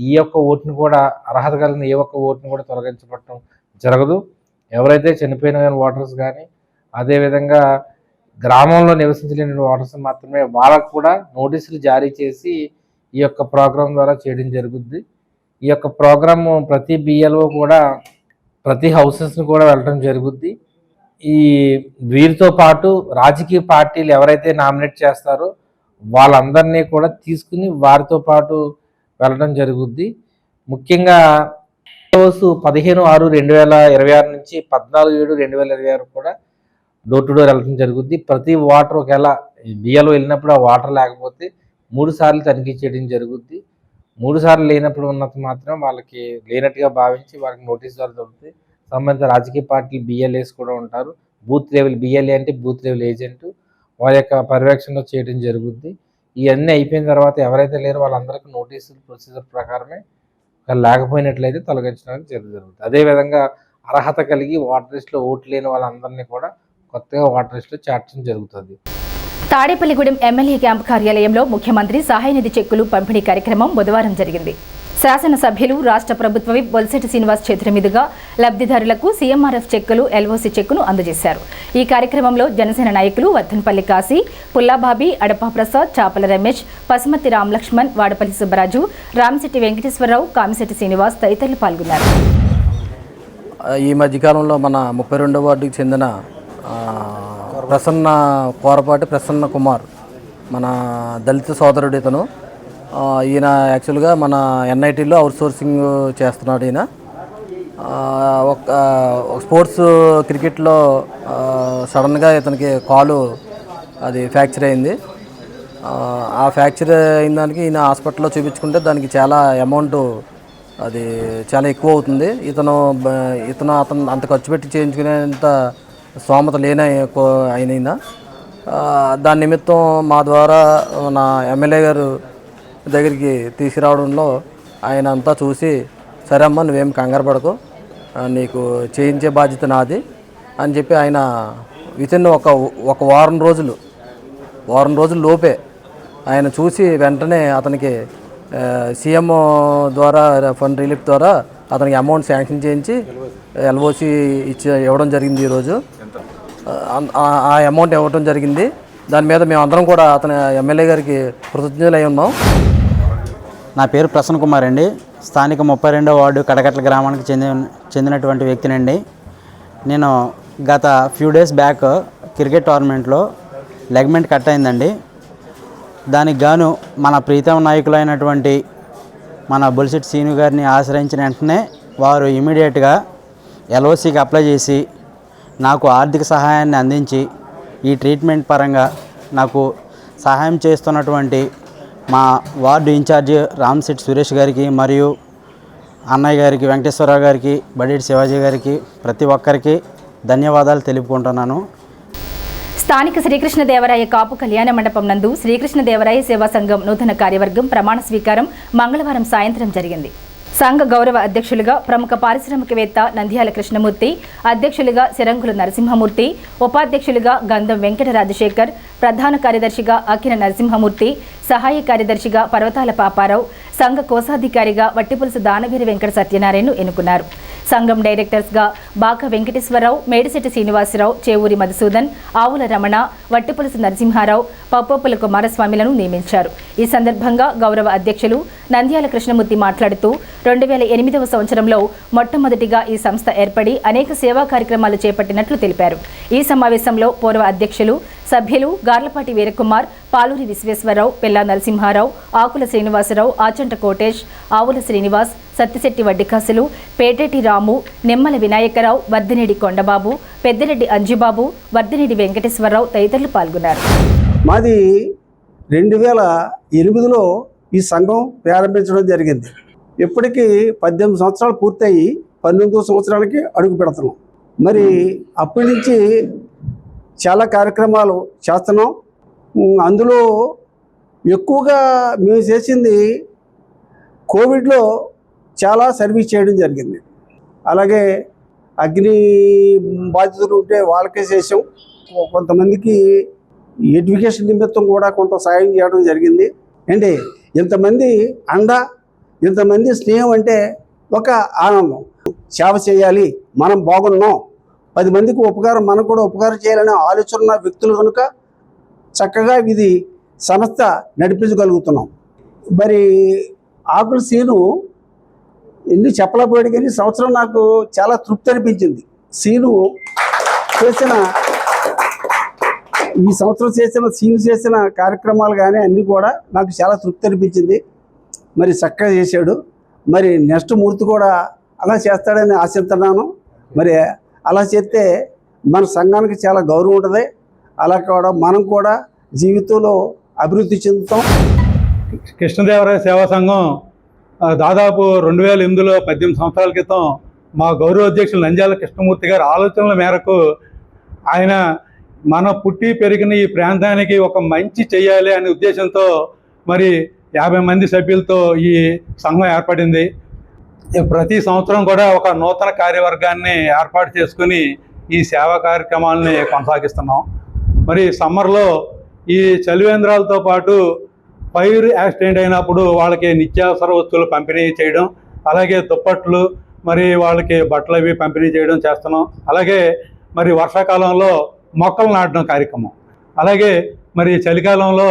ఈ యొక్క ఓటుని కూడా అర్హత కలిగిన ఏ ఒక్క ఓటుని కూడా తొలగించబడటం జరగదు. ఎవరైతే చనిపోయిన ఓటర్స్ కానీ అదేవిధంగా గ్రామంలో నివసించలేని ఓటర్స్ మాత్రమే వాళ్ళకు కూడా నోటీసులు జారీ చేసి ఈ యొక్క ప్రోగ్రాం ద్వారా చేయడం జరుగుద్ది. ఈ యొక్క ప్రోగ్రాము ప్రతి BLO కూడా ప్రతి హౌసెస్ని కూడా వెళ్ళడం జరుగుద్ది. ఈ వీరితో పాటు రాజకీయ పార్టీలు ఎవరైతే నామినేట్ చేస్తారో వాళ్ళందరినీ కూడా తీసుకుని వారితో పాటు వెళ్ళడం జరుగుద్ది. ముఖ్యంగా రోజు 15/6/2026 నుంచి 14/7/2026 కూడా డోర్ టు డోర్ వెళ్ళడం జరుగుద్ది. ప్రతి వాటర్ ఒకవేళ బియ్యలో వెళ్ళినప్పుడు ఆ వాటర్ లేకపోతే 3 సార్లు తనిఖీ చేయడం జరుగుద్ది. 3 సార్లు లేనప్పుడు ఉన్నంత మాత్రం వాళ్ళకి లేనట్టుగా భావించి వాళ్ళకి నోటీస్ ద్వారా దొరుకుతుంది. సంబంధిత రాజకీయ పార్టీలు బిఎల్ఏస్ కూడా ఉంటారు. బూత్ లెవెల్ బిఎల్ఏ అంటే బూత్ లెవెల్ ఏజెంట్ వారి యొక్క పర్యవేక్షణలో చేయడం జరుగుద్ది. ఇవన్నీ అయిపోయిన తర్వాత ఎవరైతే లేరో వాళ్ళందరికీ నోటీసులు ప్రొసీజర్ ప్రకారమే లేకపోయినట్లయితే తొలగించడానికి జరుగుతుంది. అదేవిధంగా అర్హత కలిగి ఓటర్ లిస్టులో ఓట్లు లేని వాళ్ళందరినీ కూడా కొత్తగా ఓటర్ లిస్టులో చేర్చడం జరుగుతుంది. తాడేపల్లిగూడెం ఎమ్మెల్యే క్యాంపు కార్యాలయంలో ముఖ్యమంత్రి సహాయ నిధి చెక్కులు పంపిణీ కార్యక్రమం బుధవారం జరిగింది. శాసనసభ్యులు రాష్ట్ర ప్రభుత్వ విప్ బొలిశెట్టి శ్రీనివాస్ చేతుల మీదుగా లబ్ధిదారులకు సీఎంఆర్ఎఫ్ చెక్కులు, ఎల్ఓసి చెక్కును అందజేశారు. ఈ కార్యక్రమంలో జనసేన నాయకులు వద్దనపల్లి కాశీ, పుల్లాబాబి, అడపా ప్రసాద్, చాపల రమేష్, పసుమతి రామలక్ష్మణ్, వాడపల్లి సుబ్బరాజు, రామశెట్టి వెంకటేశ్వరరావు, కామిశెట్టి శ్రీనివాస్ తదితరులు పాల్గొన్నారు. ఈ మధ్యకాలంలో మన 32వ వార్డుకి చెందిన కోరపాటి ప్రసన్న కుమార్, మన దళిత సోదరుడు ఇతను. ఈయన యాక్చువల్గా మన ఎన్ఐటీలో అవుట్సోర్సింగ్ చేస్తున్నాడు. ఈయన ఒక స్పోర్ట్స్ క్రికెట్లో సడన్గా ఇతనికి కాలు అది ఫ్రాక్చర్ అయింది. ఆ ఫ్రాక్చర్ అయిన దానికి ఈయన హాస్పిటల్లో చూపించుకుంటే దానికి చాలా అమౌంట్ అది చాలా ఎక్కువ అవుతుంది. అతను అంత ఖర్చు పెట్టి చేయించుకునేంత స్తోమత లేని అయినా దాని నిమిత్తం మా ద్వారా నా ఎమ్మెల్యే గారు దగ్గరికి తీసుకురావడంలో ఆయన అంతా చూసి, సరే అమ్మ నువ్వేం కంగారు పడకు, నీకు చేయించే బాధ్యత నాది అని చెప్పి ఆయన వితిన్ ఒక వారం రోజుల లోపే ఆయన చూసి వెంటనే అతనికి సీఎం ద్వారా ఫండ్ రిలీఫ్ ద్వారా అతనికి అమౌంట్ శాంక్షన్ చేయించి ఎల్ఓసి ఇవ్వడం జరిగింది. ఈరోజు ఆ అమౌంట్ ఇవ్వడం జరిగింది. దాని మీద మేము అందరం కూడా అతని ఎమ్మెల్యే గారికి కృతజ్ఞులై ఉన్నాం. నా పేరు ప్రసన్న కుమార్ అండి. స్థానిక 32వ వార్డు కడకట్ల గ్రామానికి చెందినటువంటి వ్యక్తినండి. నేను గత ఫ్యూ డేస్ బ్యాక్ క్రికెట్ టోర్నమెంట్లో లెగ్మెంట్ కట్ అయిందండి. దానికి గాను మన ప్రీతం నాయకులైనటువంటి మన బొలిశెట్టి శ్రీను గారిని ఆశ్రయించిన వెంటనే వారు ఇమీడియట్గా ఎల్ఓసికి అప్లై చేసి నాకు ఆర్థిక సహాయాన్ని అందించి ఈ ట్రీట్మెంట్ పరంగా నాకు సహాయం చేస్తున్నటువంటి మా వార్డు ఇన్ఛార్జి రామశెట్టి సురేష్ గారికి మరియు అన్నయ్య గారికి, వెంకటేశ్వరరావు గారికి, బడేటి శివాజీ గారికి, ప్రతి ఒక్కరికి ధన్యవాదాలు తెలుపుకుంటున్నాను. స్థానిక శ్రీకృష్ణదేవరాయ కాపు కళ్యాణ మండపం నందు శ్రీకృష్ణదేవరాయ సేవా సంఘం నూతన కార్యవర్గం ప్రమాణ స్వీకారం మంగళవారం సాయంత్రం జరిగింది. సంఘ గౌరవ అధ్యక్షులుగా ప్రముఖ పారిశ్రామికవేత్త నంద్యాల కృష్ణమూర్తి, అధ్యక్షులుగా శిరంగుల నరసింహమూర్తి, ఉపాధ్యక్షులుగా గంధం వెంకట రాజశేఖర్, ప్రధాన కార్యదర్శిగా అకిన నరసింహమూర్తి, సహాయ కార్యదర్శిగా పర్వతాల పాపారావు, సంఘ కోశాధికారిగా వట్టిపులుసు దానగిరి వెంకట సత్యనారాయణను ఎన్నుకున్నారు. సంఘం డైరెక్టర్స్గా బాక వెంకటేశ్వరరావు, మేడిశెట్టి శ్రీనివాసరావు, చేవూరి మధుసూదన్, ఆవుల రమణ, వట్టిపులుసు నరసింహారావు, పప్పొప్పుల కుమారస్వామిలను నియమించారు. ఈ సందర్భంగా గౌరవ అధ్యక్షులు నంద్యాల కృష్ణమూర్తి మాట్లాడుతూ 2008వ సంవత్సరంలో మొట్టమొదటిగా ఈ సంస్థ ఏర్పడి అనేక సేవా కార్యక్రమాలు చేపట్టినట్లు తెలిపారు. ఈ సమావేశంలో పూర్వ అధ్యక్షులు, సభ్యులు గార్లపాటి వీరకుమార్, పాలూరి విశ్వేశ్వరరావు, పెల్లా నరసింహారావు, ఆకుల శ్రీనివాసరావు, ఆచంట కోటేష్, ఆవుల శ్రీనివాస్, సత్తిశెట్టి వడ్డికాసులు, పేటేటి రాము, నిమ్మల వినాయకరావు, వర్ధినేడి కొండబాబు, పెద్దిరెడ్డి అంజుబాబు, వర్ధినేడి వెంకటేశ్వరరావు తదితరులు పాల్గొన్నారు. మాది 2008లో ఈ సంఘం ప్రారంభించడం జరిగింది. ఇప్పటికీ 18 సంవత్సరాలు పూర్తయి 19వ సంవత్సరాలకి అడుగు పెడుతున్నాం. మరి అప్పటి నుంచి చాలా కార్యక్రమాలు చేస్తున్నాం. అందులో ఎక్కువగా మేము చేసింది కోవిడ్లో చాలా సర్వీస్ చేయడం జరిగింది. అలాగే అగ్ని బాధితులు ఉంటే వాళ్ళకే చేసాం. కొంతమందికి ఎడ్యుకేషన్ నిమిత్తం కూడా కొంత సాయం చేయడం జరిగింది. అంటే ఇంతమంది అండ, ఇంతమంది స్నేహం అంటే ఒక ఆనందం. సేవ చేయాలి, మనం బాగున్నాం, 10 మందికి ఉపకారం, మనకు కూడా ఉపకారం చేయాలనే ఆలోచన ఉన్న వ్యక్తులు కనుక చక్కగా ఇది సంస్థ నడిపించగలుగుతున్నాం. మరి ఆకుల సీను ఎన్ని చెప్పలేకపోయాడు కానీ సంవత్సరం నాకు చాలా తృప్తి అనిపించింది. సీను ఈ సంవత్సరం చేసిన కార్యక్రమాలు కానీ అన్నీ కూడా నాకు చాలా తృప్తి అనిపించింది. మరి చక్కగా చేశాడు. మరి నెక్స్ట్ మూర్తి కూడా అలా చేస్తాడని ఆశిస్తున్నాను. మరి అలా చేస్తే మన సంఘానికి చాలా గౌరవం ఉంటుంది. అలా కూడా మనం కూడా జీవితంలో అభివృద్ధి చెందుతాం. కృష్ణదేవరాయ సేవా సంఘం దాదాపు 2008లో 18 సంవత్సరాల క్రితం మా గౌరవ అధ్యక్షులు నంద్యాల కృష్ణమూర్తి గారి ఆలోచనల మేరకు ఆయన మన పుట్టి పెరిగిన ఈ ప్రాంతానికి ఒక మంచి చేయాలి అనే ఉద్దేశంతో మరి 50 మంది సభ్యులతో ఈ సంఘం ఏర్పడింది. ప్రతి సంవత్సరం కూడా ఒక నూతన కార్యవర్గాన్ని ఏర్పాటు చేసుకుని ఈ సేవా కార్యక్రమాలని కొనసాగిస్తున్నాం. మరి సమ్మర్లో ఈ చలివేంద్రాలతో పాటు ఫైర్ యాక్సిడెంట్ అయినప్పుడు వాళ్ళకి నిత్యావసర వస్తువులు పంపిణీ చేయడం, అలాగే దుప్పట్లు, మరి వాళ్ళకి బట్టలు అవి పంపిణీ చేయడం చేస్తున్నాం. అలాగే మరి వర్షాకాలంలో మొక్కలు నాటడం కార్యక్రమం, అలాగే మరి చలికాలంలో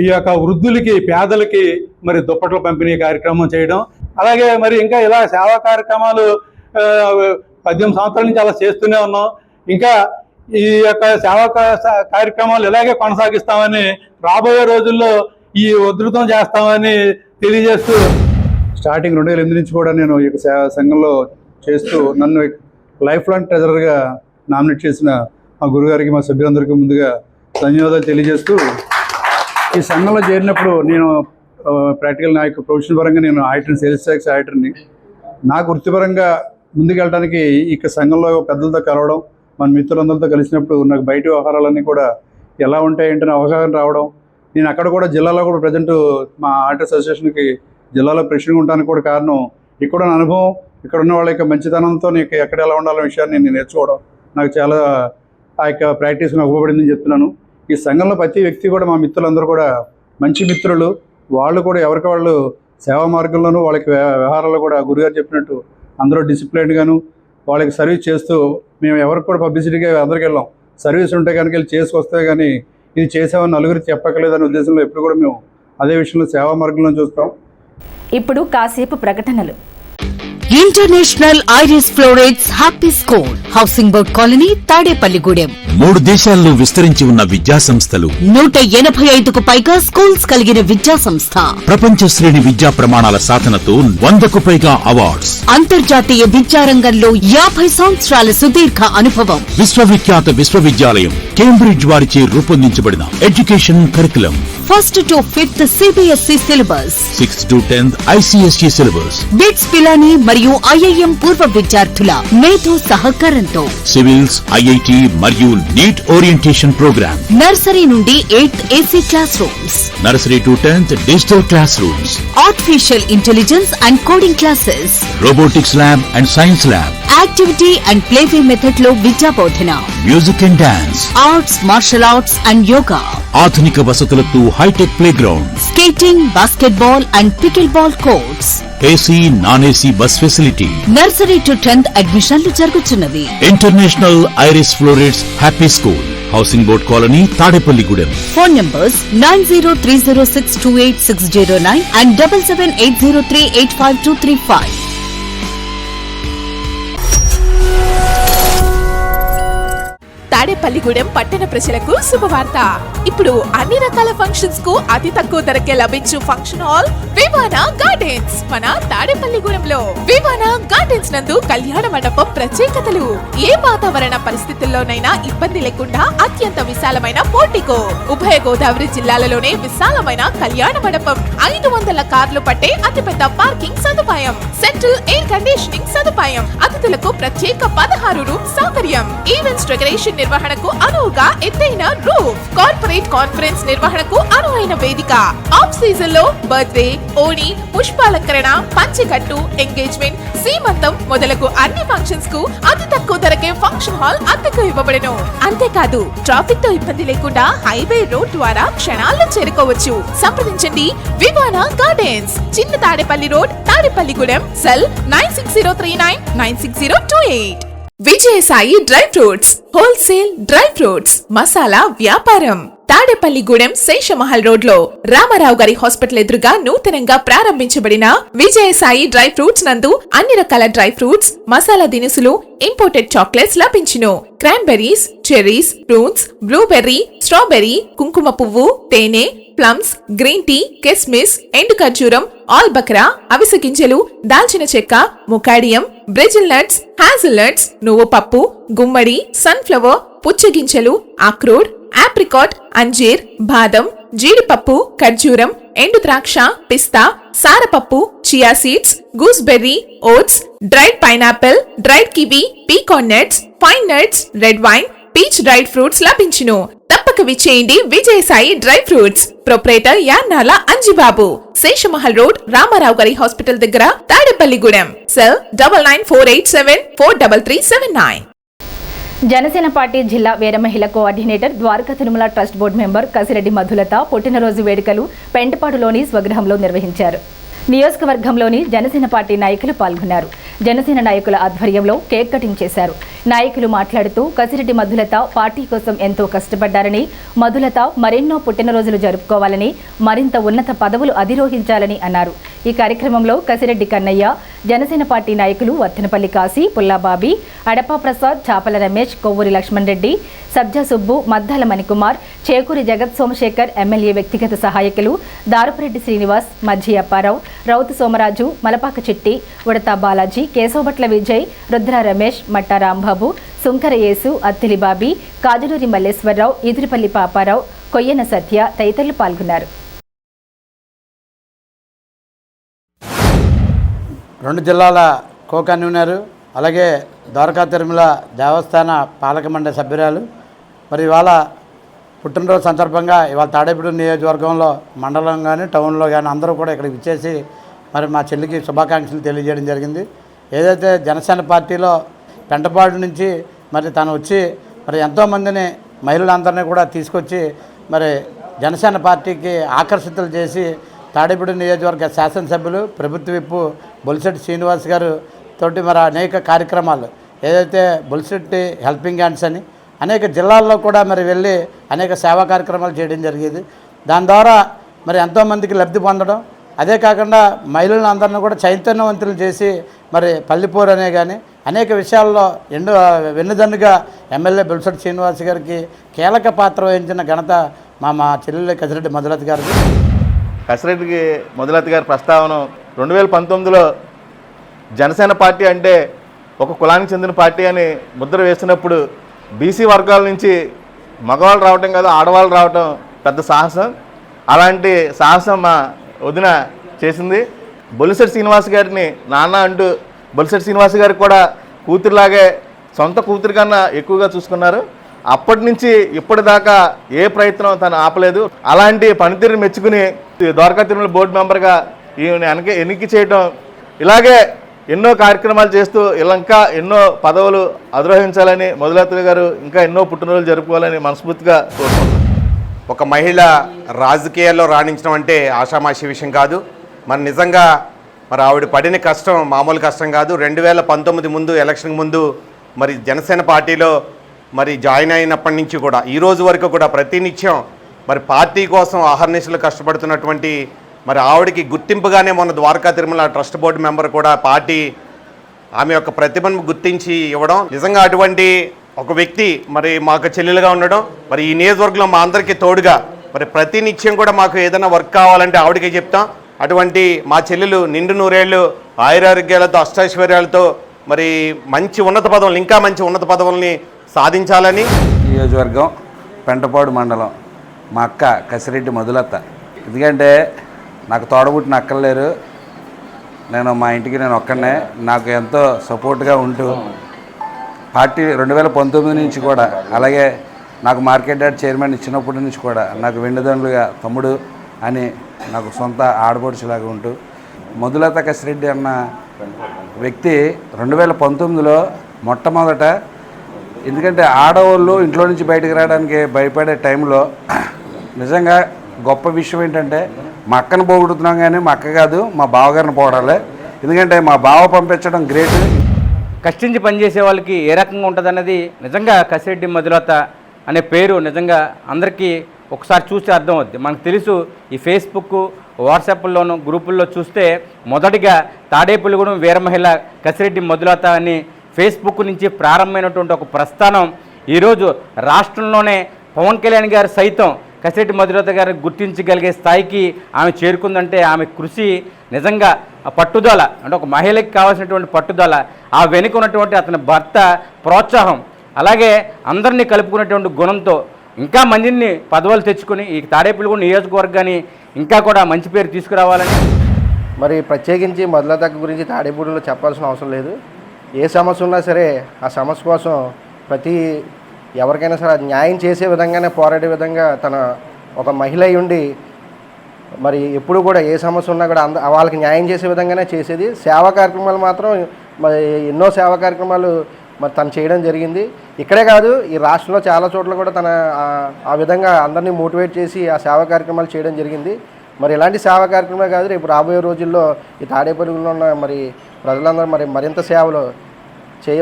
ఈ యొక్క వృద్ధులకి పేదలకి మరి దుప్పట్ల పంపిణీ కార్యక్రమం చేయడం, అలాగే మరి ఇంకా ఇలా సేవా కార్యక్రమాలు 18 సంవత్సరాల నుంచి అలా చేస్తూనే ఉన్నాం. ఇంకా ఈ యొక్క సేవా కార్యక్రమాలు ఇలాగే కొనసాగిస్తామని, రాబోయే రోజుల్లో ఈ ఉధృతం చేస్తామని తెలియజేస్తూ, స్టార్టింగ్ 2008 నుంచి కూడా నేను ఈ సంఘంలో చేస్తూ నన్ను లైఫ్ లాంగ్ ట్రెజరర్గా నామినేట్ చేసిన మా గురుగారికి, మా సభ్యులందరికీ ముందుగా ధన్యవాదాలు తెలియజేస్తూ, ఈ సంఘంలో చేరినప్పుడు నేను ప్రాక్టికల్ నా యొక్క ప్రొఫెషన్ పరంగా నేను ఆడిటర్, సేల్స్ ట్యాక్స్ ఆడిటర్ని. నాకు వృత్తిపరంగా ముందుకెళ్ళడానికి ఇక సంఘంలో పెద్దలతో కలవడం, మన మిత్రులందరితో కలిసినప్పుడు నాకు బయట వ్యవహారాలన్నీ కూడా ఎలా ఉంటాయంటే అవగాహన రావడం. నేను అక్కడ కూడా జిల్లాలో కూడా ప్రజెంట్ మా ఆడిటర్స్ అసోసియేషన్కి జిల్లాలో ప్రెసిడెంట్గా ఉండడానికి కూడా కారణం ఇక్కడ ఉన్న అనుభవం, ఇక్కడ ఉన్న వాళ్ళ యొక్క మంచితనంతో నీకు ఎక్కడ ఎలా ఉండాలనే విషయాన్ని నేను నేర్చుకోవడం నాకు చాలా ఆ యొక్క ప్రాక్టీస్ నాకు ఉపయోగపడిందని చెప్తున్నాను. ఈ సంఘంలో ప్రతి వ్యక్తి కూడా, మా మిత్రులందరూ కూడా మంచి మిత్రులు. వాళ్ళు కూడా ఎవరికి వాళ్ళు సేవా మార్గంలోనూ వాళ్ళకి వ్యవహారాల్లో కూడా గురుగారు చెప్పినట్టు అందరూ డిసిప్లైన్గాను వాళ్ళకి సర్వీస్ చేస్తూ, మేము ఎవరికి కూడా పబ్లిసిటీగా అందరికి వెళ్ళాం, సర్వీస్ ఉంటే కనుక వెళ్ళి చేసుకొస్తే కానీ ఇది చేసామని నలుగురికి చెప్పక్కర్లేదనే ఉద్దేశంలో ఎప్పుడు కూడా మేము అదే విషయంలో సేవా మార్గంలో చూస్తాం. ఇప్పుడు కాసేపు ప్రకటనలు. International Iris Florets happy school, housing board colony, Tadepalligudem. 3 దేశాల్లో విస్తరించి ఉన్న విద్యా సంస్థలు, 185కు పైగా స్కూల్స్ కలిగిన విద్యా సంస్థ, ప్రపంచ శ్రేణి విద్యా ప్రమాణాల సాధనతో 100కు పైగా అవార్డ్స్, అంతర్జాతీయ విద్యారంగంలో 50 సంవత్సరాల సుదీర్ఘ అనుభవం. విశ్వవిఖ్యాత విశ్వవిద్యాలయం కేంబ్రిడ్జ్ వారిచే రూపొందించబడిన education curriculum, 1st to 5th CBSE syllabus, 6th to 10th ICSE syllabus, BITS Pilani మరియు IIM పూర్వ విద్యార్థుల మేధో సహకారంతో సివిల్స్, IIT మరియు నీట్ ఓరియంటేషన్ ప్రోగ్రామ్, నర్సరీ నుండి 8th AC class rooms, nursery to 10th digital class rooms, artificial intelligence and coding classes, robotics lab and science lab, activity and playway method లో విద్యా బోధన, music and dance, arts, martial arts and yoga, ఆధునిక వసతులతో hitech play ground, skating, basketball and pickleball courts, AC, non AC bus facility. Nursery to 10th అడ్మిషన్లు జరుగుతున్నవి. International Iris Florets happy school, housing board colony, Tadepalligudem. Phone numbers 9030628609 and 7780385235. Tadepalligudem పట్టణ ప్రజలకు శుభవార్త. ఇప్పుడు అన్ని రకాల ఫంక్షన్స్ కు అతి తక్కువ ధరకే లభించు ఫంక్షన్ హాల్ వివానా గార్డెన్స్ మన తాడేపల్లిగూడెంలో. వివానా గార్డెన్స్ నందు కళ్యాణ మండపం ప్రత్యేకతలు. ఏ వాతావరణ పరిస్థితుల్లోనైనా ఇబ్బంది లేకుండా అత్యంత విశాలమైన పోర్టికో, ఉభయ గోదావరి జిల్లాలలోనే విశాలమైన కళ్యాణ మండపం, 500 కార్లు పట్టే అతిపెద్ద పార్కింగ్ సదుపాయం, సెంట్రల్ ఎయిర్ కండిషనింగ్ సదుపాయం, అతిథులకు ప్రత్యేక 16 రూమ్ సౌకర్యం, ఈవెంట్స్ డెకరేషన్ నిర్వహణకు అనువుగా ఎత్తైన రూఫ్, కార్పొరేట్ కాన్ఫరెన్స్ నిర్వహణకు అనువైన వేదిక, ఆఫ్ సీజన్ లో బర్త్డే, ఓణి, పుష్పాలంకరణ, పంచకట్టు, ఎంగేజ్మెంట్, సీమంతం మొదలగు అన్ని ఫంక్షన్స్ కు అతి తక్కువ ధరకే ఫంక్షన్ హాల్ అద్దెకు ఇవ్వబడను. అంతేకాదు ట్రాఫిక్ తో ఇబ్బంది లేకుండా హైవే రోడ్ ద్వారా క్షణాల్లో చేరుకోవచ్చు. సంప్రదించండి వివానా గార్డెన్స్, చిన్న Tadepalli road, Tadepalligudem. Cell 9603996028. Vijayasai dry fruits, wholesale dry fruits masala వ్యాపారం. తాడేపల్లిగూడెం శేషమహల్ రోడ్ లో రామారావు గారి హాస్పిటల్ ఎదురుగా నూతనంగా ప్రారంభించబడిన విజయసాయి డ్రై ఫ్రూట్స్ నందు అన్ని రకాల డ్రై ఫ్రూట్స్, మసాలా దినుసులు, ఇంపోర్టెడ్ చాక్లెట్స్ లభించును. Cranberries, cherries, prunes, blueberry, strawberry, కుంకుమ పువ్వు, తేనె, ప్లమ్స్, గ్రీన్ టీ, కిస్మిస్, ఎండు ఖర్జూరం, ఆల్ బక్రా, అవిసె గింజలు, దాల్చిన చెక్క, ముకాడియం, బ్రెజిల్ నట్స్, హ్యాజల్ నట్స్, నువ్వు పప్పు, గుమ్మడి, సన్ఫ్లవర్, పుచ్చగింజలు, అక్రోడ్, ఆప్రికాట్, అంజీర్, బాదం, జీడిపప్పు, ఖర్జూరం, ఎండు ద్రాక్ష, పిస్తా, సారపప్పు, chia seeds, gooseberry, oats, dried pineapple, dried kiwi, pecan nuts, fine nuts, red wine, peach dried fruits లభించును. తప్పక విచ్చేయండి Vijayasai dry fruits. Proprietor Yannala Anjibabu, Seshamahal road, Ramarao గారి హాస్పిటల్ దగ్గర, తాడేపల్లిగూడెం. సెల్ 9948743379. జనసేన పార్టీ జిల్లా వీర మహిళా coordinator Dwaraka Tirumala trust board member Kasireddy Madhulatha పుట్టినరోజు వేడుకలు పెంటపాడులోని స్వగృహంలో నిర్వహించారు. నియోజకవర్గంలోని జనసేన పార్టీ నాయకులు పాల్గొన్నారు. జనసేన నాయకుల ఆధ్వర్యంలో కేక్ కటింగ్ చేశారు. నాయకులు మాట్లాడుతూ కసిరెడ్డి మధులత పార్టీ కోసం ఎంతో కష్టపడ్డారని, మధులత మరెన్నో పుట్టినరోజులు జరుపుకోవాలని, మరింత ఉన్నత పదవులు అధిరోహించాలని అన్నారు. ఈ కార్యక్రమంలో కసిరెడ్డి కన్నయ్య, జనసేన పార్టీ నాయకులు వత్తనపల్లి కాశీ, పుల్లాబాబి, అడపా ప్రసాద్, చాపల రమేష్, కొవ్వూరి లక్ష్మణ్ రెడ్డి, సబ్జా సుబ్బు, మద్దాల మణికుమార్, చేకూరి జగత్ సోమశేఖర్, ఎమ్మెల్యే వ్యక్తిగత సహాయకులు దారుపురెడ్డి శ్రీనివాస్, మజ్జి అప్పారావు, రౌతు సోమరాజు, మలపాక చిట్టి, ఉడతా బాలాజీ, కేశవభట్ల విజయ్, రుద్ర రమేష్, మట్టా రాంబాబు, సుంకర యేసు, అత్తిలి బాబి, కాజులూరి మల్లేశ్వరరావు, ఈదురిపల్లి పాపారావు, కొయ్యన సత్య తదితరులు పాల్గొన్నారు. 2 జిల్లాల కో కన్వీనరు, అలాగే ద్వారకా తిరుమల దేవస్థాన పాలక మండలి సభ్యురాలు. మరి ఇవాళ పుట్టినరోజు సందర్భంగా ఇవాళ తాడేపల్లి నియోజకవర్గంలో మండలం కానీ టౌన్లో కానీ అందరూ కూడా ఇక్కడికి విచ్చేసి మరి మా చెల్లికి శుభాకాంక్షలు తెలియజేయడం జరిగింది. ఏదైతే జనసేన పార్టీలో పెంటపాడు నుంచి మరి తను వచ్చి మరి ఎంతోమందిని మహిళలందరినీ కూడా తీసుకొచ్చి మరి జనసేన పార్టీకి ఆకర్షితులు చేసి తాడేపల్లి నియోజకవర్గ శాసనసభ్యులు ప్రభుత్వ విప్పు బొలిశెట్టి శ్రీనివాస్ గారు తోటి మరి అనేక కార్యక్రమాలు ఏదైతే బొలిశెట్టి హెల్పింగ్ హ్యాండ్స్ అని అనేక జిల్లాల్లో కూడా మరి వెళ్ళి అనేక సేవా కార్యక్రమాలు చేయడం జరిగేది. దాని ద్వారా మరి ఎంతోమందికి లబ్ధి పొందడం, అదే కాకుండా మహిళలను అందరినీ కూడా చైతన్యవంతులు చేసి మరి పల్లిపోరు అనే కానీ అనేక విషయాల్లో వెన్నుదన్నుగా ఎమ్మెల్యే బొలిశెట్టి శ్రీనివాస్ గారికి కీలక పాత్ర వహించిన ఘనత మా చెల్లెలు కసిరెడ్డి మధులత గారికి. కసిరెడ్డి మధులత గారి ప్రస్తావన 2019లో జనసేన పార్టీ అంటే ఒక కులానికి చెందిన పార్టీ అని ముద్ర వేసినప్పుడు బీసీ వర్గాల నుంచి మగవాళ్ళు రావటం కాదు ఆడవాళ్ళు రావటం పెద్ద సాహసం. అలాంటి సాహసం మా వదిన చేసింది. బొలిశెట్టి శ్రీనివాస్ గారిని నాన్న అంటూ బొలిశెట్టి శ్రీనివాస్ గారికి కూడా కూతురులాగే సొంత కూతురు కన్నా ఎక్కువగా చూసుకున్నారు. అప్పటి నుంచి ఇప్పటిదాకా ఏ ప్రయత్నం తను ఆపలేదు. అలాంటి పనితీరుని మెచ్చుకుని ద్వారకా తిరుమల బోర్డు మెంబర్గా ఈయన ఎన్నిక చేయటం, ఇలాగే ఎన్నో కార్యక్రమాలు చేస్తూ ఇంకా ఎన్నో పదవులు అధిరోహించాలని మధులత గారు ఇంకా ఎన్నో పుట్టినరోజులు జరుపుకోవాలని మనస్ఫూర్తిగా కోరుకుంటున్నాను. ఒక మహిళ రాజకీయాల్లో రాణించడం అంటే ఆషామాషి విషయం కాదు. మరి నిజంగా మరి ఆవిడ పడిన కష్టం మామూలు కష్టం కాదు. 2019 ముందు ఎలక్షన్ ముందు మరి జనసేన పార్టీలో మరి జాయిన్ అయినప్పటి నుంచి కూడా ఈ రోజు వరకు కూడా ప్రతినిత్యం మరి పార్టీ కోసం అహర్నిశలు కష్టపడుతున్నటువంటి మరి ఆవిడకి గుర్తింపుగానే మొన్న Dwaraka Tirumala trust board member కూడా పార్టీ ఆమె యొక్క ప్రతిభను గుర్తించి ఇవ్వడం, నిజంగా అటువంటి ఒక వ్యక్తి మరి మాకు చెల్లెలుగా ఉండడం, మరి ఈ నియోజకవర్గంలో మా అందరికీ తోడుగా మరి ప్రతినిత్యం కూడా మాకు ఏదైనా వర్క్ కావాలంటే ఆవిడకే చెప్తాం. అటువంటి మా చెల్లెలు నిండు నూరేళ్ళు ఆయురారోగ్యాలతో అష్టైశ్వర్యాలతో మరి మంచి ఉన్నత పదవులు ఇంకా మంచి ఉన్నత పదవుల్ని సాధించాలని. నియోజకవర్గం పెంటపాడు మండలం మా అక్క కసిరెడ్డి మధులత. ఎందుకంటే నాకు తోడబుట్టిన అక్కర్లేరు, మా ఇంటికి నేను ఒక్కడనే. నాకు ఎంతో సపోర్ట్గా ఉంటూ పార్టీ 2019 నుంచి కూడా, అలాగే నాకు మార్కెట్ యార్డ్ చైర్మన్ ఇచ్చినప్పటి నుంచి కూడా నాకు వెండిదండ్రులుగా తమ్ముడు అని నాకు సొంత ఆడపడుచులాగా ఉంటూ మధులత కసిరెడ్డి అన్న వ్యక్తి 2019లో మొట్టమొదట, ఎందుకంటే ఆడవాళ్ళు ఇంట్లో నుంచి బయటకు రావడానికి భయపడే టైంలో నిజంగా గొప్ప విషయం ఏంటంటే మా అక్కను పోగొడుతున్నాం కానీ మా అక్క కాదు మా బావగారిని పోగొడాలి. ఎందుకంటే మా బావ పంపించడం గ్రేట్. కష్టించి పనిచేసే వాళ్ళకి ఏ రకంగా ఉంటుందన్నది నిజంగా కసిరెడ్డి మధులత అనే పేరు నిజంగా అందరికీ ఒకసారి చూస్తే అర్థం అవుద్ది. మనకు తెలుసు ఈ ఫేస్బుక్ వాట్సాప్లోను గ్రూపుల్లో చూస్తే మొదటిగా తాడేపల్లిగూడెం వీర మహిళ కసిరెడ్డి మధులత అని ఫేస్బుక్ నుంచి ప్రారంభమైనటువంటి ఒక ప్రస్థానం ఈరోజు రాష్ట్రంలోనే పవన్ కళ్యాణ్ గారు సైతం కసిరెడ్డి మధులత గారు గుర్తించగలిగే స్థాయికి ఆమె చేరుకుందంటే ఆమె కృషి నిజంగా పట్టుదల, అంటే ఒక మహిళకి కావాల్సినటువంటి పట్టుదల, ఆ వెనుక ఉన్నటువంటి అతని భర్త ప్రోత్సాహం, అలాగే అందరినీ కలుపుకునేటువంటి గుణంతో ఇంకా మందిని పదవులు తెచ్చుకొని ఈ తాడేపల్లిగూడెం నియోజకవర్గాన్ని ఇంకా కూడా మంచి పేరు తీసుకురావాలని. మరి ప్రత్యేకించి మధులత గురించి తాడేపల్లిలో చెప్పాల్సిన అవసరం లేదు. ఏ సమస్య ఉన్నా సరే ఆ సమస్య కోసం ఎవరికైనా సరే న్యాయం చేసే విధంగానే పోరాడే విధంగా తన ఒక మహిళ అయి ఉండి మరి ఎప్పుడు కూడా ఏ సమస్య ఉన్నా కూడా వాళ్ళకి న్యాయం చేసే విధంగానే చేసేది. సేవా కార్యక్రమాలు మాత్రం మరి ఎన్నో సేవా కార్యక్రమాలు మరి తను చేయడం జరిగింది. ఇక్కడే కాదు, ఈ రాష్ట్రంలో చాలా చోట్ల కూడా తన ఆ విధంగా అందరినీ మోటివేట్ చేసి ఆ సేవా కార్యక్రమాలు చేయడం జరిగింది. మరి ఇలాంటి సేవా కార్యక్రమమే కాదు, రేపు రాబోయే రోజుల్లో ఈ తాడేపల్లిలో ఉన్న మరి ప్రజలందరూ మరి మరింత సేవలు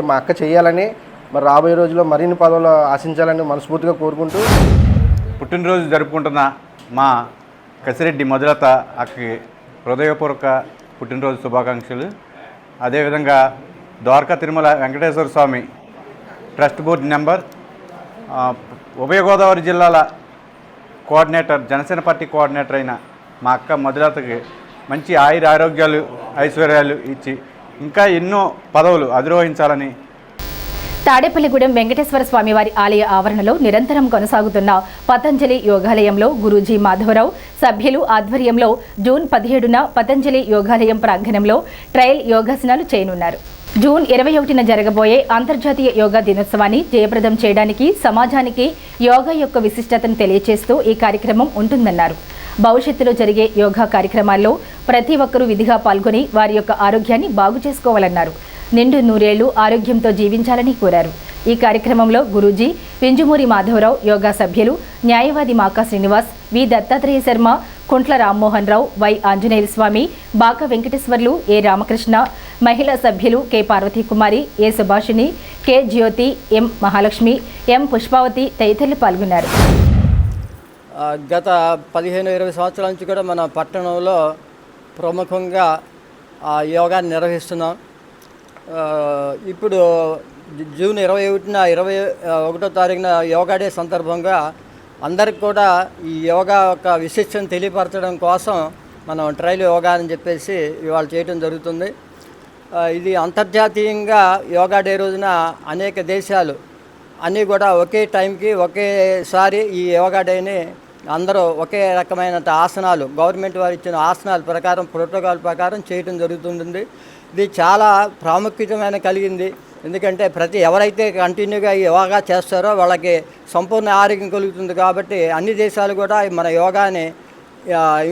మా అక్క చేయాలని, మరి రాబోయే రోజుల్లో మరిన్ని పదవులు ఆశించాలని మనస్ఫూర్తిగా కోరుకుంటూ, పుట్టినరోజు జరుపుకుంటున్న మా కసిరెడ్డి మధులత అక్కకి హృదయపూర్వక పుట్టినరోజు శుభాకాంక్షలు. అదేవిధంగా ద్వారకా తిరుమల వెంకటేశ్వర స్వామి ట్రస్ట్ బోర్డు మెంబర్, ఉభయ గోదావరి జిల్లాల కోఆర్డినేటర్, జనసేన పార్టీ కోఆర్డినేటర్ అయిన మా అక్క మధులతకి మంచి ఆరోగ్యాలు ఐశ్వర్యాలు ఇచ్చి ఇంకా ఎన్నో పదవులు అధిరోహించాలని. తాడేపల్లిగూడెం వెంకటేశ్వర స్వామి వారి ఆలయ ఆవరణలో నిరంతరం కొనసాగుతున్న పతంజలి యోగాలయంలో గురూజీ మాధవరావు సభ్యులు ఆధ్వర్యంలో జూన్ 17న పతంజలి యోగాలయం ప్రాంగణంలో ట్రయల్ యోగాసనాలు చేయనున్నారు. జూన్ 21న జరగబోయే అంతర్జాతీయ యోగా దినోత్సవాన్ని జయప్రదం చేయడానికి సమాజానికి యోగా యొక్క విశిష్టతను తెలియజేస్తూ ఈ కార్యక్రమం ఉంటుందన్నారు. భవిష్యత్తులో జరిగే యోగా కార్యక్రమాల్లో ప్రతి ఒక్కరూ విధిగా పాల్గొని వారి యొక్క ఆరోగ్యాన్ని బాగు చేసుకోవాలన్నారు. నిండు నూరేళ్లు ఆరోగ్యంతో జీవించాలని కోరారు. ఈ కార్యక్రమంలో గురూజీ, వింజమూరి మాధవరావు, యోగా సభ్యులు న్యాయవాది మాకా శ్రీనివాస్, వి దత్తాత్రేయ శర్మ, కుంట్ల రామ్మోహన్ రావు, వై ఆంజనేయ స్వామి, బాక వెంకటేశ్వర్లు, ఏ రామకృష్ణ, మహిళా సభ్యులు కె పార్వతీకుమారి, ఏ సుభాషిణి, కె జ్యోతి, ఎం మహాలక్ష్మి, ఎం పుష్పావతి తదితరులు పాల్గొన్నారు. గత 15-20 సంవత్సరాల నుంచి కూడా మన పట్టణంలో ప్రముఖంగా యోగాన్ని నిర్వహిస్తున్నాం. ఇప్పుడు జూన్ 21న 21వ తారీఖున యోగా డే సందర్భంగా అందరికి కూడా ఈ యోగా యొక్క విశిష్టతను తెలియపరచడం కోసం మనం ట్రయల్ యోగా అని చెప్పేసి ఇవాళ చేయడం జరుగుతుంది. ఇది అంతర్జాతీయంగా యోగా డే రోజున అనేక దేశాలు అన్నీ కూడా ఒకే టైంకి ఒకేసారి ఈ యోగా డేని అందరూ ఒకే రకమైన ఆసనాలు, గవర్నమెంట్ వారు ఇచ్చిన ఆసనాల ప్రకారం, ప్రోటోకాల్ ప్రకారం చేయడం జరుగుతుంది. ఇది చాలా ప్రాముఖ్యమైన కలిగింది. ఎందుకంటే ఎవరైతే కంటిన్యూగా ఈ యోగా చేస్తారో వాళ్ళకి సంపూర్ణ ఆరోగ్యం కలుగుతుంది. కాబట్టి అన్ని దేశాలు కూడా మన యోగాని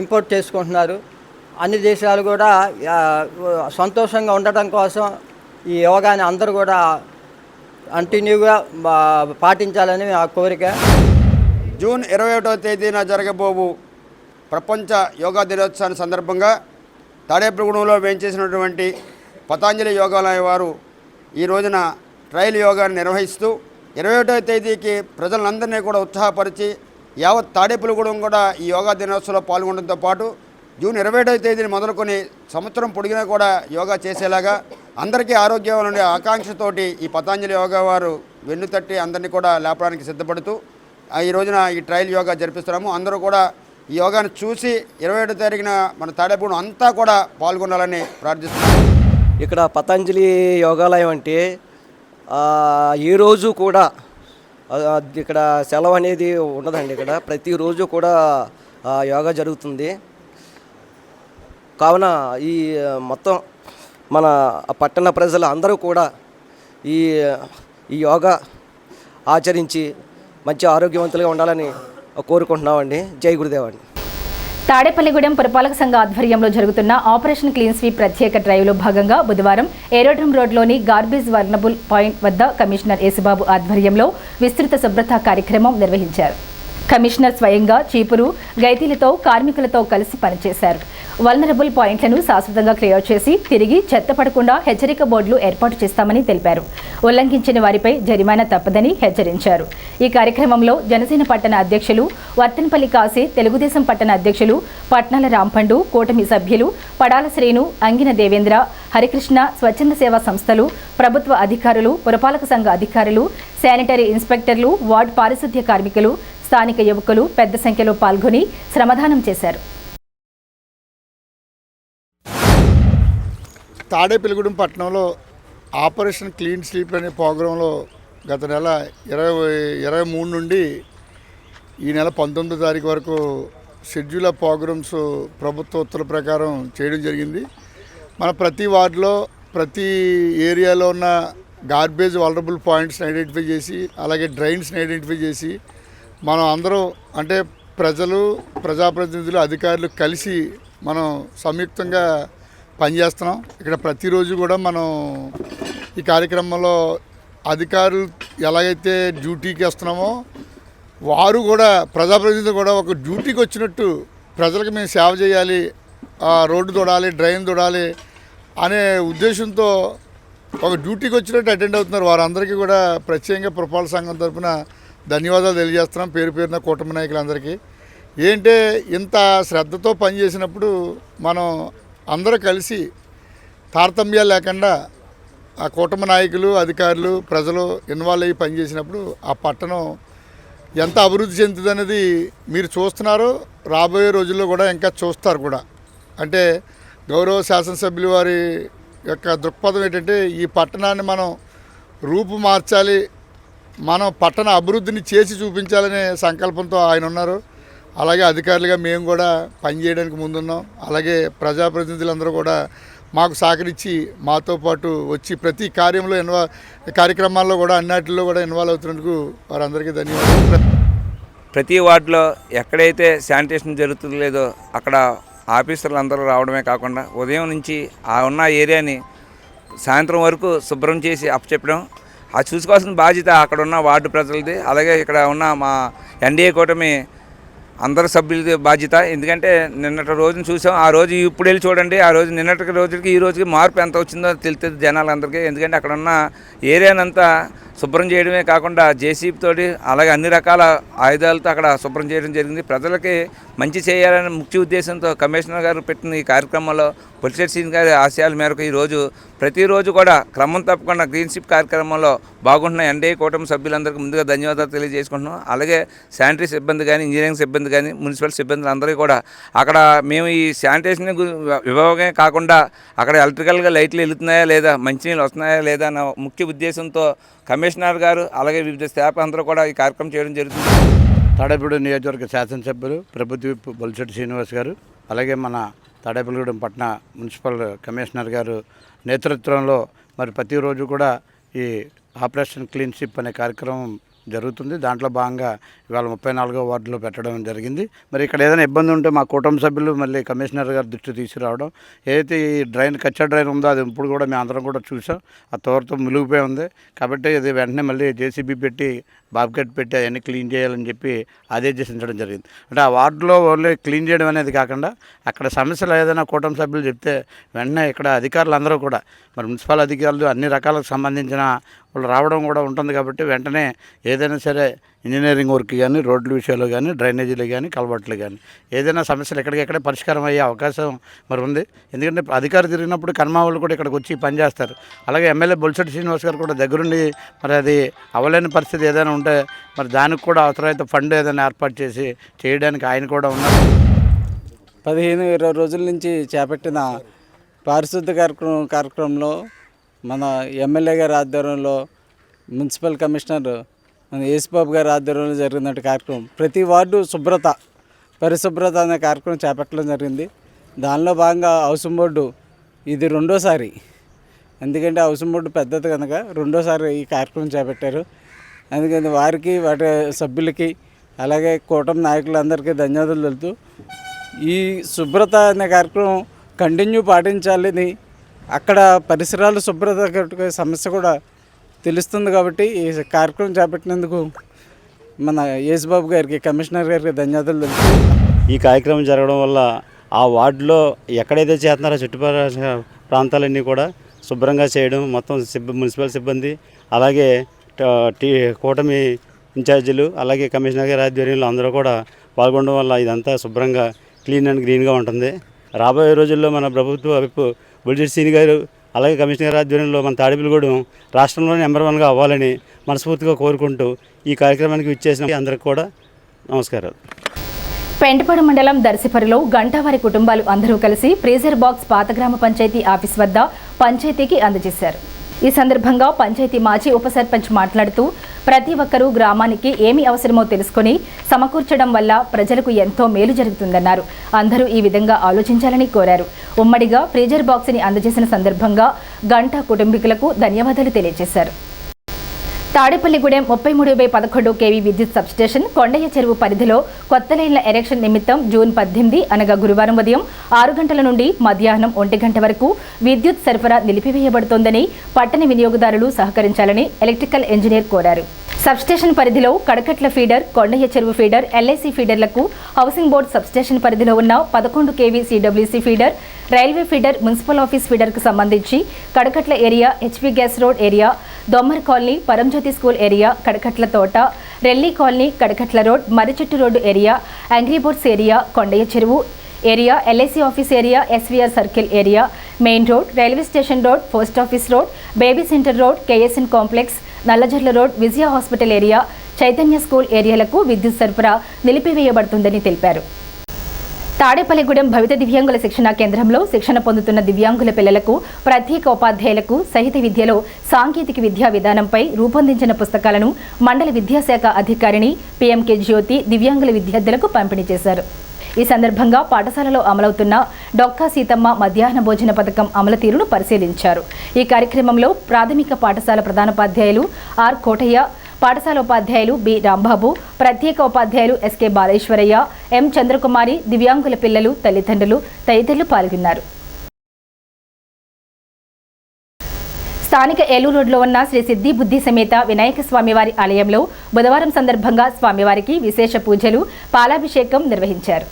ఇంపోర్ట్ చేసుకుంటున్నారు. అన్ని దేశాలు కూడా సంతోషంగా ఉండటం కోసం ఈ యోగాని అందరూ కూడా కంటిన్యూగా పాటించాలని ఆ కోరిక. జూన్ 21వ తేదీన జరగబోవు ప్రపంచ యోగా దినోత్సవాన్ని సందర్భంగా తాడేపల్లిగూడెంలో వేయించేసినటువంటి పతంజలి యోగాలయం వారు ఈ రోజున ట్రయల్ యోగాన్ని నిర్వహిస్తూ 21వ తేదీకి ప్రజలందరినీ కూడా ఉత్సాహపరిచి యావత్ తాడేపల్లిగూడెం కూడా ఈ యోగా దినోత్సవంలో పాల్గొనడంతో పాటు జూన్ 21వ తేదీని మొదలుకొని సంవత్సరం పొడిగినా కూడా యోగా చేసేలాగా అందరికీ ఆరోగ్యం అనే ఆకాంక్షతోటి ఈ పతంజలి యోగా వారు వెన్నుతట్టి అందరినీ కూడా లేపడానికి సిద్ధపడుతూ ఈ రోజున ఈ ట్రయల్ యోగా జరిపిస్తున్నాము. అందరూ కూడా ఈ యోగాను చూసి 21వ తారీఖున మన తాడేపల్లిగూడెం అంతా కూడా పాల్గొనాలని ప్రార్థిస్తున్నాము. ఇక్కడ పతంజలి యోగాలయం అంటే ఈ రోజు కూడా ఇక్కడ సెలవు అనేది ఉండదండి. ఇక్కడ ప్రతిరోజు కూడా యోగా జరుగుతుంది. కావున ఈ మొత్తం మన పట్టణ ప్రజలు అందరూ కూడా ఈ యోగా ఆచరించి మంచి ఆరోగ్యవంతులుగా ఉండాలని కోరుకుంటున్నామండి. జై గురుదేవండి. తాడేపల్లిగూడెం పురపాలక సంఘ ఆధ్వర్యంలో జరుగుతున్న ఆపరేషన్ క్లీన్ స్వీప్ ప్రత్యేక డ్రైవ్లో భాగంగా బుధవారం ఏరోడ్రమ్ రోడ్లోని గార్బేజ్ వర్నబుల్ పాయింట్ వద్ద కమిషనర్ యేసుబాబు ఆధ్వర్యంలో విస్తృత శుభ్రత కార్యక్రమం నిర్వహించారు. కమిషనర్ స్వయంగా చీపురు, గైతీలతో కార్మికులతో కలిసి పనిచేశారు. వల్నరబుల్ పాయింట్లను శాశ్వతంగా క్లియర్ చేసి తిరిగి చెత్త పడకుండా హెచ్చరిక బోర్డులు ఏర్పాటు చేస్తామని తెలిపారు. ఉల్లంఘించిన వారిపై జరిమానా తప్పదని హెచ్చరించారు. ఈ కార్యక్రమంలో జనసేన పట్టణ అధ్యక్షులు వర్తన్పల్లి కాశీ, తెలుగుదేశం పట్టణ అధ్యక్షులు పట్నాల రాంపండు, కూటమి సభ్యులు పడాల శ్రీను, అంగిన దేవేంద్ర, హరికృష్ణ, స్వచ్ఛంద సేవా సంస్థలు, ప్రభుత్వ అధికారులు, పురపాలక సంఘ అధికారులు, శానిటరీ ఇన్స్పెక్టర్లు, వార్డు పారిశుద్ధ్య కార్మికులు, స్థానిక యువకులు పెద్ద సంఖ్యలో పాల్గొని శ్రమదానం చేశారు. తాడేపల్లిగూడెం పట్టణంలో ఆపరేషన్ క్లీన్ స్లీప్ అనే ప్రోగ్రాంలో గత నెల 23 నుండి ఈ నెల 19వ తారీఖు వరకు షెడ్యూల్ ఆఫ్ ప్రోగ్రామ్స్ ప్రభుత్వ ఉత్తర్వుల ప్రకారం చేయడం జరిగింది. మన ప్రతి వార్డులో ప్రతి ఏరియాలో ఉన్న గార్బేజ్ వల్నరబుల్ పాయింట్స్ని ఐడెంటిఫై చేసి అలాగే డ్రైన్స్ని ఐడెంటిఫై చేసి మనం అందరం అంటే ప్రజలు, ప్రజాప్రతినిధులు, అధికారులు కలిసి మనం సంయుక్తంగా పనిచేస్తున్నాం. ఇక్కడ ప్రతిరోజు కూడా మనం ఈ కార్యక్రమంలో అధికారులు ఎలాగైతే డ్యూటీకి వస్తున్నామో వారు కూడా ప్రజాప్రతినిధులు కూడా ఒక డ్యూటీకి వచ్చినట్టు ప్రజలకు మేము సేవ చేయాలి, రోడ్డు తోడాలి, డ్రైన్ తోడాలి అనే ఉద్దేశంతో ఒక డ్యూటీకి వచ్చినట్టు అటెండ్ అవుతున్నారు. వారందరికీ కూడా ప్రత్యేకంగా పురపాలక సంఘం తరఫున ధన్యవాదాలు తెలియజేస్తున్నాం పేరు పేరున కూటమి నాయకులందరికీ. ఏంటంటే ఇంత శ్రద్ధతో పనిచేసినప్పుడు మనం అందరూ కలిసి తారతమ్యాలు లేకుండా ఆ కూటమి నాయకులు, అధికారులు, ప్రజలు ఇన్వాల్వ్ అయ్యి పనిచేసినప్పుడు ఆ పట్టణం ఎంత అభివృద్ధి చెందుతుందనేది మీరు చూస్తున్నారు, రాబోయే రోజుల్లో కూడా ఇంకా చూస్తారు కూడా. అంటే గౌరవ శాసనసభ్యులు వారి యొక్క దృక్పథం ఏంటంటే ఈ పట్టణాన్ని మనం రూపు మార్చాలి, మనం పట్టణ అభివృద్ధిని చేసి చూపించాలనే సంకల్పంతో ఆయన ఉన్నారు. అలాగే అధికారులుగా మేము కూడా పనిచేయడానికి ముందున్నాం. అలాగే ప్రజాప్రతినిధులందరూ కూడా మాకు సహకరించి మాతో పాటు వచ్చి ప్రతి కార్యక్రమాల్లో కూడా అన్నిటిలో కూడా ఇన్వాల్వ్ అవుతున్నందుకు వారందరికీ ధన్యవాదాలు. ప్రతి వార్డులో ఎక్కడైతే శానిటేషన్ జరుగుతుందో అక్కడ ఆఫీసర్లు అందరూ రావడమే కాకుండా ఉదయం నుంచి ఆ ఉన్న ఏరియాని సాయంత్రం వరకు శుభ్రం చేసి అప్పచెప్పడం, అది చూసుకోవాల్సిన బాధ్యత అక్కడ ఉన్న వార్డు ప్రజలది. అలాగే ఇక్కడ ఉన్న మా ఎన్డీఏ కూటమి అందరు సభ్యులది బాధ్యత. ఎందుకంటే నిన్నటి రోజున చూసాం, ఆ రోజు ఇప్పుడు వెళ్ళి చూడండి, ఆ రోజు నిన్నటి రోజుకి ఈ రోజుకి మార్పు ఎంత వచ్చిందో తెలుస్తుంది జనాలందరికీ. ఎందుకంటే అక్కడ ఉన్న ఏరియానంతా శుభ్రం చేయడమే కాకుండా జేసీబీ తోటి అలాగే అన్ని రకాల ఆయుధాలతో అక్కడ శుభ్రం చేయడం జరిగింది. ప్రజలకి మంచి చేయాలనే ముఖ్య ఉద్దేశంతో కమిషనర్ గారు పెట్టిన ఈ కార్యక్రమంలో పొలిటికల్ సీన్ గారి ఆశయాల మేరకు ఈరోజు ప్రతిరోజు కూడా క్రమం తప్పకుండా గ్రీన్ షిప్ కార్యక్రమంలో బాగుంటున్న ఎన్డీఏ కూటమి సభ్యులందరికీ ముందుగా ధన్యవాదాలు తెలియజేసుకుంటున్నాం. అలాగే శానిటరీ సిబ్బంది కానీ, ఇంజనీరింగ్ సిబ్బంది కానీ, మున్సిపల్ సిబ్బందులు అందరికీ కూడా అక్కడ మేము ఈ శానిటేషన్ విభాగమే కాకుండా అక్కడ ఎలక్ట్రికల్గా లైట్లు వెళుతున్నాయా లేదా, మంచినీళ్ళు వస్తున్నాయా లేదా అన్న ముఖ్య ఉద్దేశంతో కమిషనర్ గారు అలాగే వివిధ స్టాఫ్ అందరూ కూడా ఈ కార్యక్రమం చేయడం జరుగుతుంది. తాడేపల్లిగూడెం నియోజకవర్గ శాసనసభ్యులు ప్రభుత్వ విప్ బొలిశెట్టి శ్రీనివాస్ గారు, అలాగే మన తాడేపల్లిగూడెం పట్టణ మున్సిపల్ కమిషనర్ గారు నేతృత్వంలో మరి ప్రతిరోజు కూడా ఈ ఆపరేషన్ క్లీన్ షిప్ అనే కార్యక్రమం జరుగుతుంది. దాంట్లో భాగంగా ఇవాళ 34వ వార్డులో పెట్టడం జరిగింది. మరి ఇక్కడ ఏదైనా ఇబ్బంది ఉంటే మా కుటుంబ సభ్యులు మళ్ళీ కమిషనర్ గారి దృష్టి తీసుకురావడం, ఏదైతే ఈ డ్రైన్ కచ్చా డ్రైన్ ఉందో అది ఇప్పుడు కూడా మేము అందరం కూడా చూసాం, ఆ తోరతో మునిగిపోయి ఉంది. కాబట్టి ఇది వెంటనే మళ్ళీ జేసీబీ పెట్టి బాబ్కెట్ పెట్టి అవన్నీ క్లీన్ చేయాలని చెప్పి ఆదేశించడం జరిగింది. అంటే ఆ వార్డులో ఓన్లీ క్లీన్ చేయడం అనేది కాకుండా అక్కడ సమస్యలు ఏదైనా కుటుంబ సభ్యులు చెప్తే వెంటనే ఇక్కడ అధికారులు అందరూ కూడా మరి మున్సిపల్ అధికారులు అన్ని రకాలకు సంబంధించిన వాళ్ళు రావడం కూడా ఉంటుంది. కాబట్టి వెంటనే ఏదైనా సరే ఇంజనీరింగ్ వర్క్ కానీ, రోడ్ల విషయాలు కానీ, డ్రైనేజీలు కానీ, కలబట్లు కానీ ఏదైనా సమస్యలు ఎక్కడికెక్కడే పరిష్కారం అయ్యే అవకాశం మరి ఉంది. ఎందుకంటే అధికారులు తిరిగినప్పుడు కర్మా వాళ్ళు కూడా ఇక్కడికి వచ్చి పనిచేస్తారు. అలాగే ఎమ్మెల్యే బొలిశెట్టి శ్రీనివాస్ గారు కూడా దగ్గరుండి మరి అది అవ్వలేని పరిస్థితి ఏదైనా ఉంటే మరి దానికి కూడా అవసరమైతే ఫండ్ ఏదైనా ఏర్పాటు చేసి చేయడానికి ఆయన కూడా ఉన్నారు. 15-20 రోజుల నుంచి చేపట్టిన పారిశుద్ధ కార్యక్రమంలో మన ఎమ్మెల్యే గారి ఆధ్వర్యంలో, మున్సిపల్ కమిషనర్ మన యేసుబాబు గారి ఆధ్వర్యంలో జరిగినట్టు కార్యక్రమం ప్రతి వార్డు పరిశుభ్రత అనే కార్యక్రమం చేపట్టడం జరిగింది. దానిలో భాగంగా హౌసింగ్ బోర్డు ఇది రెండోసారి, ఎందుకంటే హౌసింగ్ బోర్డు పెద్దది కనుక రెండోసారి ఈ కార్యక్రమం చేపట్టారు. అందుకని వారికి, వాటి సభ్యులకి, అలాగే కూటమి నాయకులందరికీ ధన్యవాదాలు తెలుపుతూ ఈ శుభ్రత అనే కార్యక్రమం కంటిన్యూ పాటించాలని, అక్కడ పరిసరాలు శుభ్రత సమస్య కూడా తెలుస్తుంది. కాబట్టి ఈ కార్యక్రమం చేపట్టినందుకు మన యేసుబాబు గారికి, కమిషనర్ గారికి ధన్యవాదాలు తెలుపుతూ ఈ కార్యక్రమం జరగడం వల్ల ఆ వార్డులో ఎక్కడైతే చేస్తున్నారో చుట్టుపక్కల ప్రాంతాలన్నీ కూడా శుభ్రంగా చేయడం, మొత్తం మున్సిపల్ సిబ్బంది అలాగే కూటమి ఇన్ఛార్జీలు అలాగే కమిషనర్ గారి ఆధ్వర్యంలో అందరూ కూడా పాల్గొనడం వల్ల ఇదంతా శుభ్రంగా క్లీన్ అండ్ గ్రీన్గా ఉంటుంది. రాబోయే రోజుల్లో మన ప్రభుత్వ విప్ బొలిశెట్టి శ్రీని గారు అలాగే కమిషనర్ ఆధ్వర్యంలో మన తాడేపల్లిగూడెం రాష్ట్రంలోనే నెంబర్ 1గా అవ్వాలని మనస్ఫూర్తిగా కోరుకుంటూ ఈ కార్యక్రమానికి విచ్చేసిన అందరికి కూడా నమస్కారం. పెంటపాడు మండలం దర్శిపరిలో గంటావారి కుటుంబాలు అందరూ కలిసి ఫ్రీజర్ బాక్స్ పాత గ్రామ పంచాయతీ ఆఫీస్ వద్ద పంచాయతీకి అందజేశారు. ఈ సందర్భంగా పంచాయతీ మాజీ ఉప సర్పంచ్ మాట్లాడుతూ ప్రతి ఒక్కరూ గ్రామానికి ఏమి అవసరమో తెలుసుకుని సమకూర్చడం వల్ల ప్రజలకు ఎంతో మేలు జరుగుతుందన్నారు. అందరూ ఈ విధంగా ఆలోచించాలని కోరారు. ఉమ్మడిగా ఫ్రీజర్ బాక్స్ని అందజేసిన సందర్భంగా గంటా కుటుంబీకులకు ధన్యవాదాలు తెలియజేశారు. తాడేపల్లిగూడెం 33/11 kV విద్యుత్ సబ్స్టేషన్ కొండయ్య చెరువు పరిధిలో కొత్త లైన్ల ఎరెక్షన్ నిమిత్తం జూన్ 18 అనగా గురువారం ఉదయం 6 గంటల నుండి మధ్యాహ్నం 1 గంట వరకు విద్యుత్ సరఫరా నిలిపివేయబడుతోందని పట్టణ వినియోగదారులు సహకరించాలని ఎలక్ట్రికల్ ఇంజనీర్ కోరారు. సబ్స్టేషన్ పరిధిలో Kadakatla feeder, Kondayya Cheruvu feeder, LIC ఫీడర్లకు, హౌసింగ్ బోర్డు సబ్స్టేషన్ పరిధిలో ఉన్న 11 kV CWC feeder, railway feeder, municipal office ఫీడర్కు సంబంధించి Kadakatla area, HP gas road area, Dommar colony, Paramjyothi school area, Kadakatla Thota, Relli colony, Kadakatla road, Marrichettu road area, angry boards area, Kondayya Cheruvu area, LIC office area, SVR circle area, main road, railway station road, post office road, baby centre road, KSN complex, Nallajarla road, Vijaya hospital area, Chaitanya school ఏరియాలకు విద్యుత్ సరఫరా నిలిపివేయబడుతుందని తెలిపారు. తాడేపల్లిగూడెం భవిత దివ్యాంగుల శిక్షణా కేంద్రంలో శిక్షణ పొందుతున్న దివ్యాంగుల పిల్లలకు, ప్రత్యేక ఉపాధ్యాయులకు సహిత విద్యలో సాంకేతిక విద్యా విధానంపై రూపొందించిన పుస్తకాలను మండల విద్యాశాఖ అధికారిని PMK జ్యోతి దివ్యాంగుల విద్యార్థులకు పంపిణీ చేశారు. ఈ సందర్భంగా పాఠశాలలో అమలవుతున్న డొక్కా సీతమ్మ మధ్యాహ్న భోజన పథకం అమలు తీరును పరిశీలించారు. ఈ కార్యక్రమంలో ప్రాథమిక పాఠశాల ప్రధానోపాధ్యాయులు R కోటయ్య, పాఠశాల ఉపాధ్యాయులు B రాంబాబు, ప్రత్యేక ఉపాధ్యాయులు SK బాలేశ్వరయ్య, M చంద్రకుమారి, దివ్యాంగుల పిల్లలు, తల్లిదండ్రులు తదితరులు పాల్గొన్నారు. స్థానిక ఏలూరు రోడ్లో ఉన్న శ్రీ సిద్ధి బుద్ధి సమేత వినాయక స్వామివారి ఆలయంలో బుధవారం సందర్భంగా స్వామివారికి విశేష పూజలు, పాలాభిషేకం నిర్వహించారు.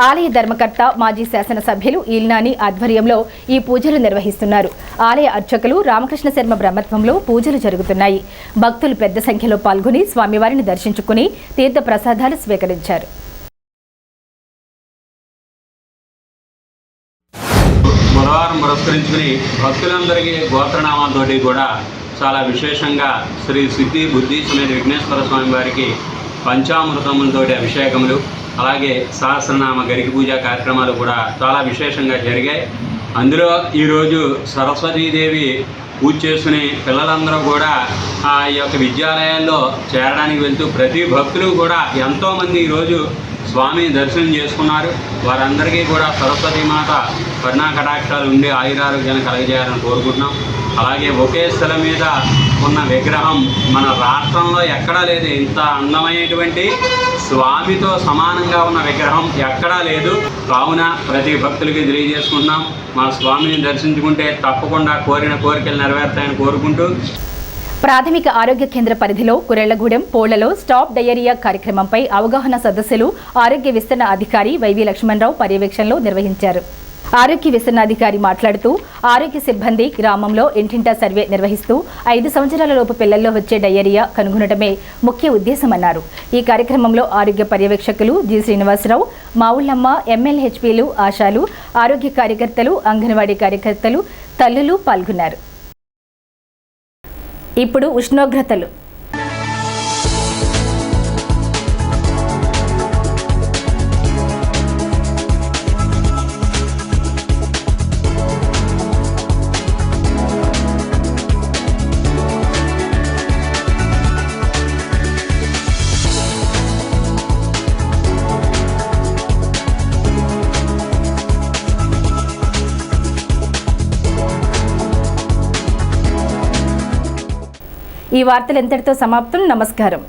ఆలయ ధర్మకర్త, మాజీ శాసనసభ్యులు ఈల్నాని ఆధ్వర్యంలో ఈ పూజలు నిర్వహిస్తున్నారు. ఆలయ అర్చకులు రామకృష్ణ శర్మ బ్రహ్మత్వంలో పూజలు జరుగుతున్నాయి. భక్తులు పెద్ద సంఖ్యలో పాల్గొని స్వామివారిని దర్శించుకుని తీర్థ ప్రసాదాలు స్వీకరించారు. బుధవారం పురస్కరించుకుని భక్తులందరికీ గోత్రనామాలతోటి కూడా చాలా విశేషంగా శ్రీ సిద్ధి బుద్ధి సమేత విఘ్నేశ్వర స్వామి వారికి పంచామృతములతోటి అభిషేకములు, అలాగే సహస్రనామ గరికి పూజా కార్యక్రమాలు కూడా చాలా విశేషంగా జరిగాయి. అందులో ఈరోజు సరస్వతీదేవి పూజ చేసుకుని పిల్లలందరూ కూడా ఆ యొక్క విద్యాలయాల్లో చేరడానికి వెళ్తూ ప్రతి భక్తులు కూడా ఎంతోమంది ఈరోజు స్వామిని దర్శనం చేసుకున్నారు. వారందరికీ కూడా సరస్వతీమాత కరుణా కటాక్షాలు ఉండి ఆయురారోగ్యాన్ని కలగజేయాలని కోరుకుంటున్నాం. అలాగే ఒకే స్థలం మీద ఉన్న విగ్రహం మన రాష్ట్రంలో ఎక్కడా లేదు. ఇంత అందమైనటువంటి స్వామితో సమానంగా ఉన్న విగ్రహం ఎక్కడా లేదు. కావున ప్రతి భక్తులకి తెలియజేసుకుంటున్నాం, మా స్వామిని దర్శించుకుంటే తప్పకుండా కోరిన కోరికలు నెరవేరుతాయని కోరుకుంటూ ప్రాథమిక ఆరోగ్య కేంద్ర పరిధిలో కురెళ్లగూడెం, పోళ్లలో స్టాప్ డయేరియా కార్యక్రమంపై అవగాహన సదస్సులు ఆరోగ్య విస్తరణ అధికారి వైవి లక్ష్మణరావు పర్యవేక్షణలో నిర్వహించారు. ఆరోగ్య విస్తరణాధికారి మాట్లాడుతూ ఆరోగ్య సిబ్బంది గ్రామంలో ఇంటింటా సర్వే నిర్వహిస్తూ 5 సంవత్సరాల లోపు పిల్లల్లో వచ్చే డయేరియా కనుగొనడమే ముఖ్య ఉద్దేశమన్నారు. ఈ కార్యక్రమంలో ఆరోగ్య పర్యవేక్షకులు జి శ్రీనివాసరావు, మావుళ్ళమ్మ, MLHPలు, ఆశాలు, ఆరోగ్య కార్యకర్తలు, అంగన్వాడీ కార్యకర్తలు, తల్లులు పాల్గొన్నారు. ఇప్పుడు ఉష్ణోగ్రతలు. ఈ వార్తలు ఎంతటితో సమాప్తం. నమస్కారం.